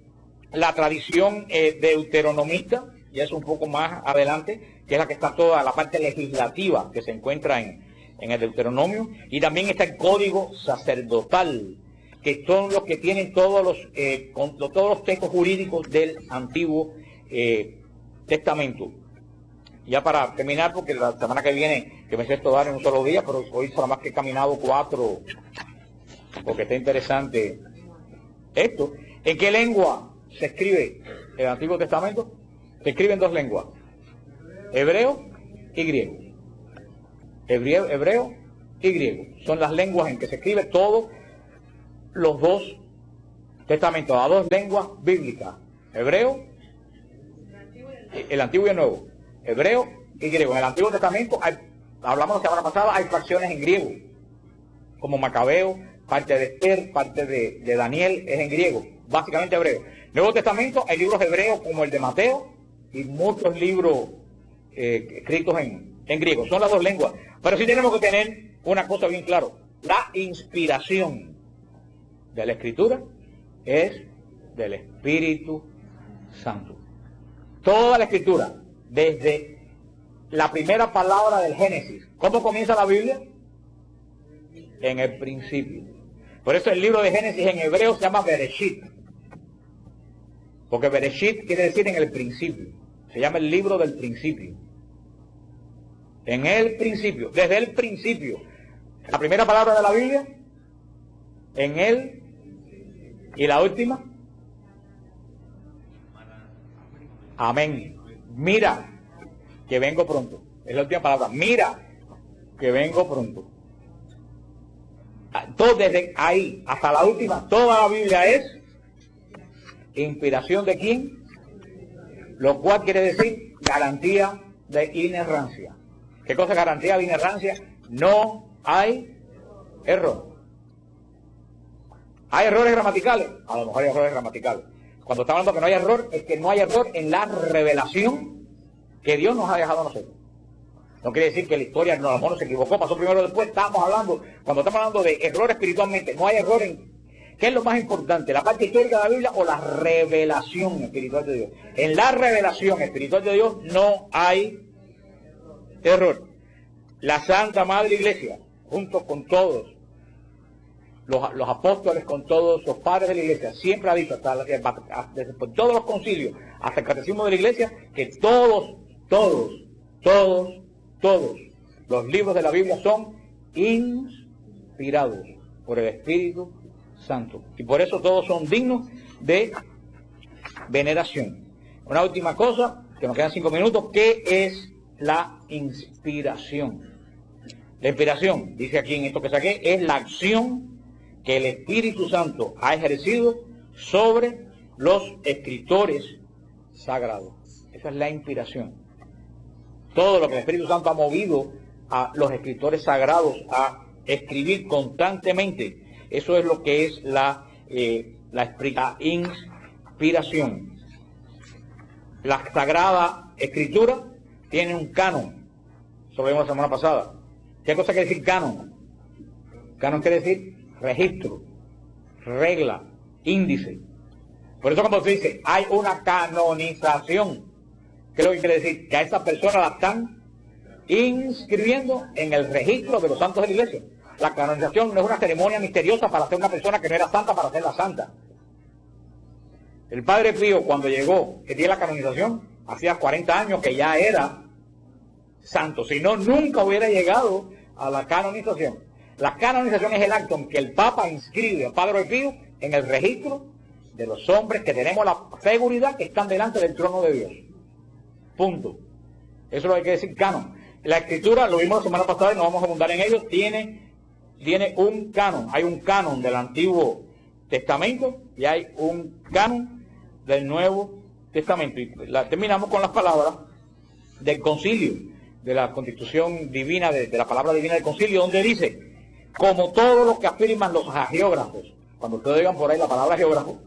la tradición deuteronomista, y es un poco más adelante, que es la que está toda la parte legislativa que se encuentra en el Deuteronomio, y también está el código sacerdotal, que son los que tienen todos los textos jurídicos del Antiguo Testamento. Ya para terminar, porque la semana que viene, que me sé esto dar en un solo día, pero hoy solo más que he caminado 4, porque está interesante esto. ¿En qué lengua se escribe el Antiguo Testamento? Se escribe en 2 lenguas, hebreo y griego. Hebreo y griego. Son las lenguas en que se escribe todos los 2 testamentos, las 2 lenguas bíblicas, hebreo, el Antiguo y el Nuevo, hebreo y griego. En el Antiguo Testamento, hablamos la semana pasada, hay fracciones en griego, como Macabeo, parte de Esther, parte de Daniel, es en griego, básicamente hebreo. Nuevo Testamento, hay libros hebreos como el de Mateo y muchos libros escritos en griego. Son las 2 lenguas. Pero sí tenemos que tener una cosa bien claro. La inspiración de la Escritura es del Espíritu Santo. Toda la Escritura, desde la primera palabra del Génesis. ¿Cómo comienza la Biblia? En el principio. Por eso el libro de Génesis en hebreo se llama Bereshit. Porque Bereshit quiere decir en el principio. Se llama el libro del principio. En el principio, desde el principio. La primera palabra de la Biblia, en él, y la última, amén. Mira, que vengo pronto. Es la última palabra. Mira, que vengo pronto. Todo desde ahí hasta la última, toda la Biblia es inspiración de quién, lo cual quiere decir garantía de inerrancia. ¿Qué cosa es garantía de inerrancia? No hay error. ¿Hay errores gramaticales? A lo mejor hay errores gramaticales. Cuando estamos hablando que no hay error, es que no hay error en la revelación que Dios nos ha dejado a nosotros. No quiere decir que la historia no se equivocó, pasó primero o después. Cuando estamos hablando de error espiritualmente, no hay error ¿Qué es lo más importante? ¿La parte histórica de la Biblia o la revelación espiritual de Dios? En la revelación espiritual de Dios no hay error. La Santa Madre Iglesia, junto con todos los apóstoles, con todos los padres de la Iglesia, siempre ha dicho, desde todos los concilios, hasta el catecismo de la Iglesia, que todos los libros de la Biblia son inspirados por el Espíritu Santo. Y por eso todos son dignos de veneración. Una última cosa, que nos quedan 5 minutos, ¿qué es la inspiración? La inspiración, dice aquí en esto que saqué, es la acción que el Espíritu Santo ha ejercido sobre los escritores sagrados. Esa es la inspiración. Todo lo que el Espíritu Santo ha movido a los escritores sagrados a escribir constantemente, eso es lo que es la inspiración. La Sagrada Escritura tiene un canon, eso lo vimos la semana pasada. ¿Qué cosa quiere decir canon? Canon quiere decir registro, regla, índice. Por eso cuando se dice hay una canonización, ¿qué es lo que quiere decir? Que a esa persona la están inscribiendo en el registro de los santos de la Iglesia. La canonización no es una ceremonia misteriosa para hacer una persona que no era santa para hacerla santa. El Padre Pío, cuando llegó, que tiene la canonización, hacía 40 años que ya era santo, si no, nunca hubiera llegado a la canonización. La canonización es el acto en que el Papa inscribe al Padre Pío en el registro de los hombres que tenemos la seguridad que están delante del trono de Dios. Punto. Eso es lo que hay que decir canon. La Escritura, lo vimos la semana pasada y no vamos a abundar en ello, tiene un canon. Hay un canon del Antiguo Testamento y hay un canon del Nuevo Testamento. Y terminamos con las palabras del concilio, de la constitución divina, de la palabra divina del concilio, donde dice, como todo lo que afirman los hagiógrafos, cuando ustedes digan por ahí la palabra geógrafo,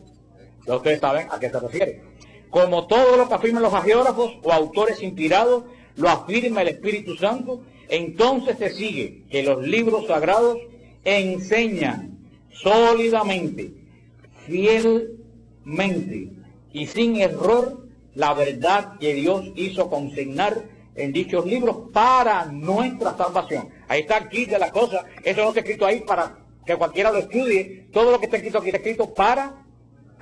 ya ustedes saben a qué se refiere. Como todo lo que afirman los hagiógrafos o autores inspirados, lo afirma el Espíritu Santo, entonces se sigue que los libros sagrados enseñan sólidamente, fielmente y sin error la verdad que Dios hizo consignar en dichos libros para nuestra salvación. Ahí está aquí de la cosa, eso no está escrito ahí para que cualquiera lo estudie, todo lo que está escrito aquí está escrito para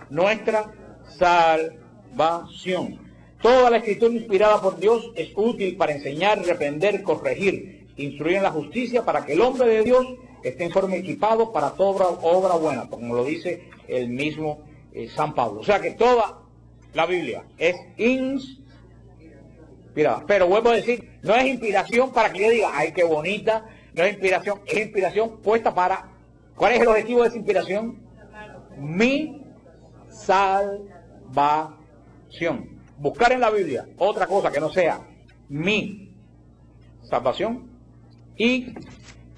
nuestra salvación. Toda la Escritura inspirada por Dios es útil para enseñar, reprender, corregir, instruir en la justicia, para que el hombre de Dios esté en forma equipado para toda obra buena, como lo dice el mismo San Pablo. O sea que toda la Biblia es inspirada. Pero vuelvo a decir, no es inspiración para que yo diga, ay, qué bonita, no es inspiración puesta para... ¿Cuál es el objetivo de esa inspiración? Mi salvación. Buscar en la Biblia otra cosa que no sea mi salvación. Y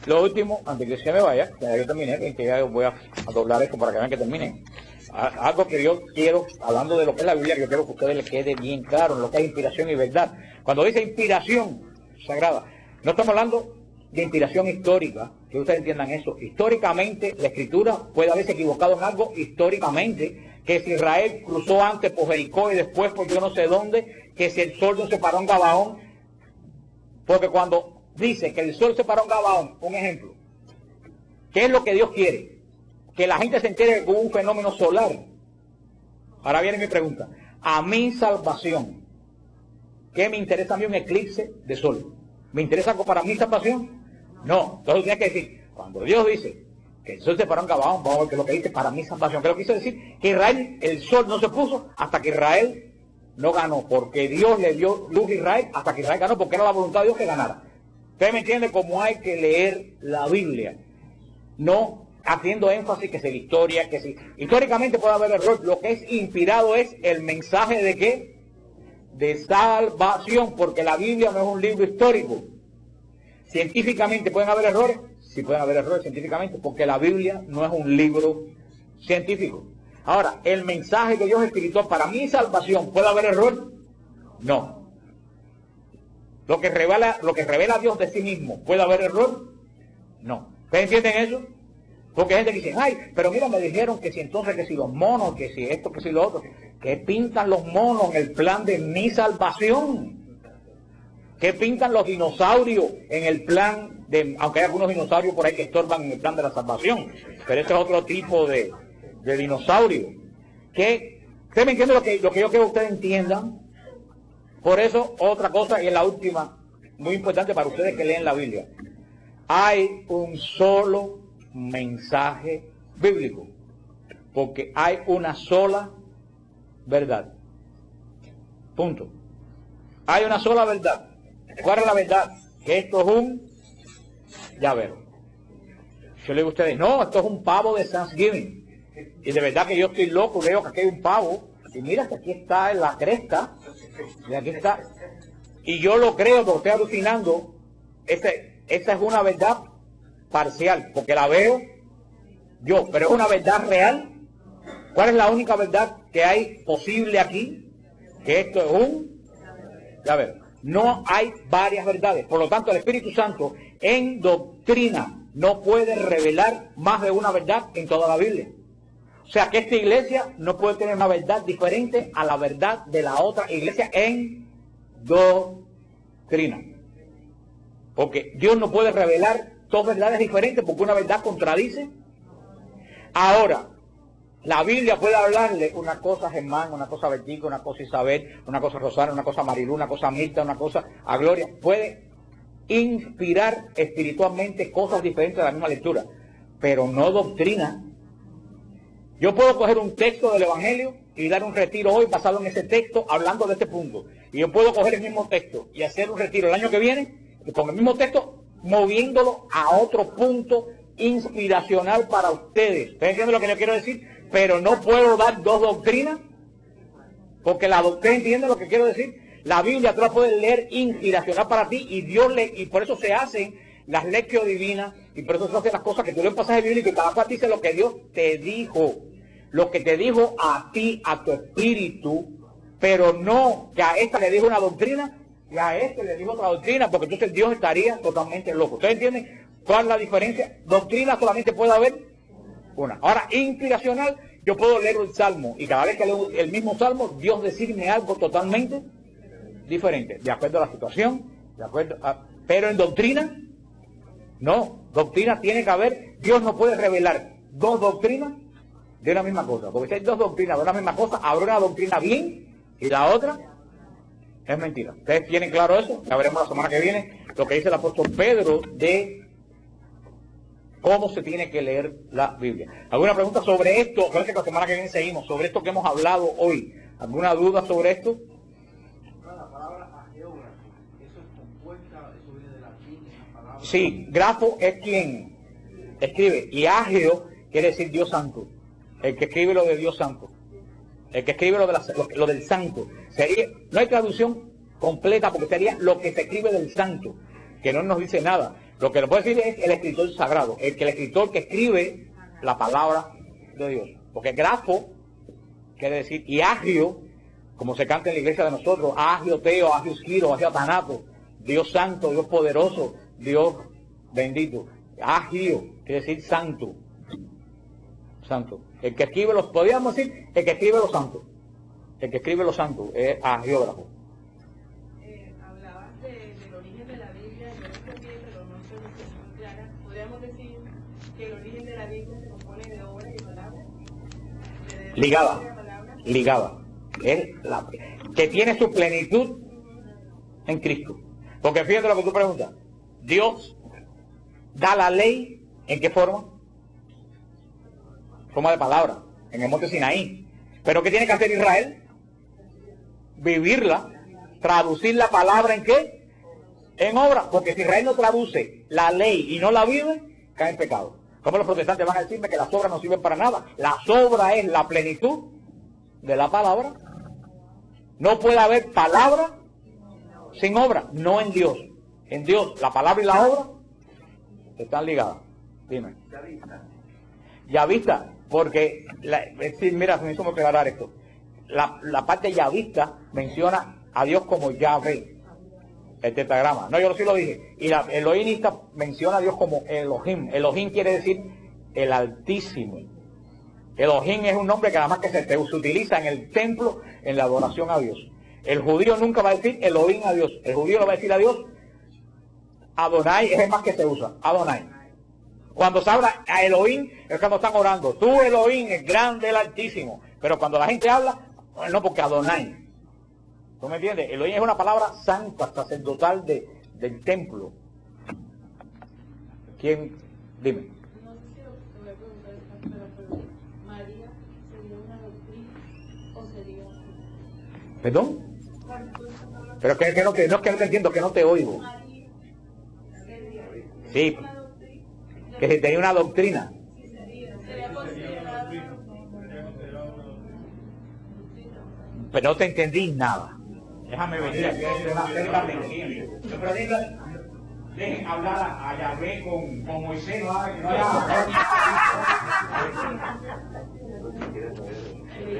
lo último, antes que se me vaya, que ya yo terminé, que ya voy a doblar esto para que vean que termine. Algo que yo quiero, hablando de lo que es la Biblia, yo quiero que a ustedes les quede bien claro lo que es inspiración y verdad. Cuando dice inspiración sagrada, no estamos hablando de inspiración histórica, que ustedes entiendan eso. Históricamente, la Escritura puede haberse equivocado en algo históricamente, que si Israel cruzó antes por Jericó y después por yo no sé dónde, que si el sol no se paró en Gabaón, porque cuando dice que el sol se paró en Gabaón, un ejemplo, ¿qué es lo que Dios quiere? Que la gente se entere de un fenómeno solar. Ahora viene mi pregunta, a mi salvación, ¿qué me interesa a mí un eclipse de sol? ¿Me interesa algo para mi salvación? No, entonces tienes que decir, cuando Dios dice que el sol se paró en Gabaón, vamos a ver qué es lo que dice para mi salvación. ¿Qué es lo que quiso decir? Que Israel, el sol no se puso hasta que Israel no ganó, porque Dios le dio luz a Israel hasta que Israel ganó, porque era la voluntad de Dios que ganara. Usted me entiende cómo hay que leer la Biblia, no haciendo énfasis que si la historia, que si históricamente puede haber error. Lo que es inspirado es el mensaje de ¿qué? De salvación, porque la Biblia no es un libro histórico. Científicamente pueden haber errores, sí pueden haber errores científicamente, porque la Biblia no es un libro científico. Ahora, el mensaje que Dios escribió para mi salvación, ¿puede haber error? No. Lo que revela Dios de sí mismo, ¿puede haber error? No. ¿Ustedes entienden eso? Porque hay gente que dice, ay, pero mira, me dijeron que si entonces, que si los monos, que si esto, que si lo otro, que pintan los monos en el plan de mi salvación. ¿Qué pintan los dinosaurios en el plan de, aunque hay algunos dinosaurios por ahí que estorban en el plan de la salvación, pero este es otro tipo de dinosaurio? ¿Usted me entiende lo que yo quiero que ustedes entiendan? Por eso, otra cosa, y es la última, muy importante para ustedes que leen la Biblia. Hay un solo mensaje bíblico, porque hay una sola verdad. Punto. Hay una sola verdad. ¿Cuál es la verdad? Que esto es un llavero. Yo le digo a ustedes, no, esto es un pavo de Thanksgiving. Y de verdad que yo estoy loco, veo que aquí hay un pavo, y mira que aquí está en la cresta, y aquí está. Y yo lo creo, porque estoy alucinando. Esa es una verdad parcial, porque la veo yo, pero es una verdad real. ¿Cuál es la única verdad que hay posible aquí? Que esto es un llavero. No hay varias verdades. Por lo tanto, el Espíritu Santo en doctrina no puede revelar más de una verdad en toda la Biblia. O sea que esta iglesia no puede tener una verdad diferente a la verdad de la otra iglesia en doctrina. Porque Dios no puede revelar dos verdades diferentes porque una verdad contradice. Ahora, la Biblia puede hablarle una cosa a Germán, una cosa a Bertico, una cosa a Isabel, una cosa a Rosana, una cosa a Marilu, una cosa a Mirta, una cosa a Gloria. Puede inspirar espiritualmente cosas diferentes de la misma lectura, pero no doctrina. Yo puedo coger un texto del Evangelio y dar un retiro hoy basado en ese texto, hablando de este punto. Y yo puedo coger el mismo texto y hacer un retiro el año que viene, y con el mismo texto, moviéndolo a otro punto inspiracional para ustedes. ¿Ustedes entienden lo que yo quiero decir? Pero no puedo dar dos doctrinas, porque la doctrina, ¿entiende lo que quiero decir? La Biblia tú la puedes leer inspiracional para ti, y Dios y por eso se hacen las lecciones divinas, y por eso se hacen las cosas que tú lees un pasaje bíblico y cada cual dice lo que Dios te dijo, lo que te dijo a ti, a tu espíritu, pero no que a esta le dijo una doctrina y a este le dijo otra doctrina, porque entonces Dios estaría totalmente loco. ¿Ustedes entienden cuál es la diferencia? Doctrina solamente puede haber una. Ahora, inspiracional, yo puedo leer el Salmo y cada vez que leo el mismo Salmo, Dios decirme algo totalmente diferente, de acuerdo a la situación, de acuerdo pero en doctrina, no. Doctrina tiene que haber, Dios no puede revelar dos doctrinas de una misma cosa, porque si hay dos doctrinas de una misma cosa, habrá una doctrina bien y la otra es mentira. ¿Ustedes tienen claro eso? Ya veremos la semana que viene lo que dice el apóstol Pedro de cómo se tiene que leer la Biblia. ¿Alguna pregunta sobre esto? Creo que la semana que viene seguimos, sobre esto que hemos hablado hoy. ¿Alguna duda sobre esto? La palabra ageógrafo, eso es compuesta, eso viene de latín, esa palabra. Sí, grafo es quien escribe, y ageo quiere decir Dios santo. El que escribe lo de Dios santo. El que escribe lo del santo. No hay traducción completa porque sería lo que se escribe del santo, que no nos dice nada. Lo que nos puede decir es el escritor sagrado, el escritor que escribe la palabra de Dios. Porque grafo quiere decir, y agio, como se canta en la iglesia de nosotros, agio teo, agio giro, agio tanato, Dios santo, Dios poderoso, Dios bendito. Agio quiere decir santo. Santo. El que escribe podríamos decir, el que escribe los santos. El que escribe los santos es agiógrafo. Hablabas del origen de la Biblia, yo lo entendí, pero no estoy muy clara. Podríamos decir que el origen de la Biblia se compone de obras y palabras. Ligada. Es que tiene su plenitud en Cristo. Porque fíjate lo que tú preguntas. Dios da la ley, ¿en qué forma? Forma de palabra, en el monte Sinaí. Pero ¿qué tiene que hacer Israel? Vivirla, traducir la palabra ¿en qué? En obra. Porque si Israel no traduce la ley y no la vive, cae en pecado. Como los protestantes van a decirme que las obras no sirven para nada. Las obras es la plenitud de la palabra. No puede haber palabra sin obra, no en Dios. En Dios la palabra y la obra están ligadas. Dime. Yavista, porque, mira, me hizo muy aclarar esto. La parte yavista menciona a Dios como Yahvé, el tetragrama. No, yo sí lo dije. Y el elohimista menciona a Dios como Elohim. Elohim quiere decir el Altísimo. Elohim es un nombre que nada más que se utiliza en el templo, en la adoración a Dios. El judío nunca va a decir Elohim a Dios. El judío le va a decir a Dios Adonai, es el más que se usa, Adonai. Cuando se habla a Elohim es cuando están orando. Tú Elohim, el grande, el Altísimo. Pero cuando la gente habla, no, porque Adonai. ¿Tú me entiendes? Elohim es una palabra santa, sacerdotal del templo. ¿Quién? Dime. No sé si lo que voy a preguntar es pero ¿María sería una doctrina o sería ¿Perdón? Pero que no te entiendo, que no te oigo. María Sí, una doctrina? que si tenía una doctrina. Sería considerada Pero no te entendí nada. Déjame venir aquí a decir una cerca me entiende. Pero dejen hablar a Yahvé con Moisés, no haya.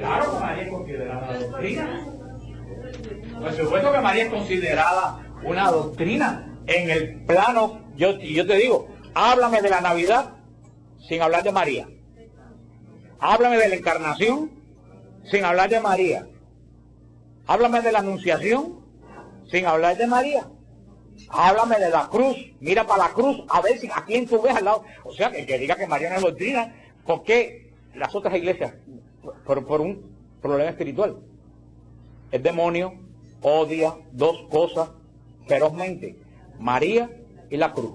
Claro que María es considerada doctrina. Por supuesto que María es considerada una doctrina. En el plano, yo te digo, háblame de la Navidad sin hablar de María. Háblame de la encarnación sin hablar de María. Háblame de la anunciación sin hablar de María. Háblame de la cruz. Mira para la cruz a ver si a quién tú ves al lado. O sea, que diga que María no es doctrina. ¿Por qué las otras iglesias? Por un problema espiritual. El demonio odia dos cosas ferozmente: María y la cruz.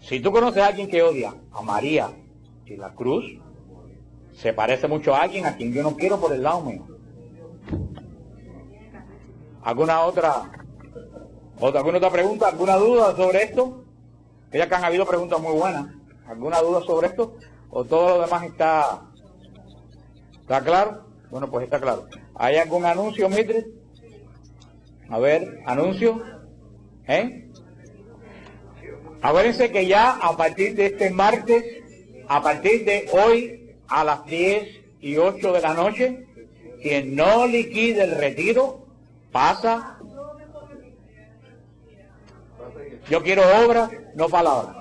Si tú conoces a alguien que odia a María y la cruz, se parece mucho a alguien a quien yo no quiero por el lado mío. ¿Alguna otra pregunta? ¿Alguna duda sobre esto? Ya que han habido preguntas muy buenas. ¿Alguna duda sobre esto? ¿O todo lo demás está claro? Bueno, pues está claro. ¿Hay algún anuncio, Mitri? A ver, anuncio. Acuérdense que ya a partir de este martes, a partir de hoy a las 10:08 de la noche, quien no liquide el retiro pasa. Yo quiero obras, no palabras.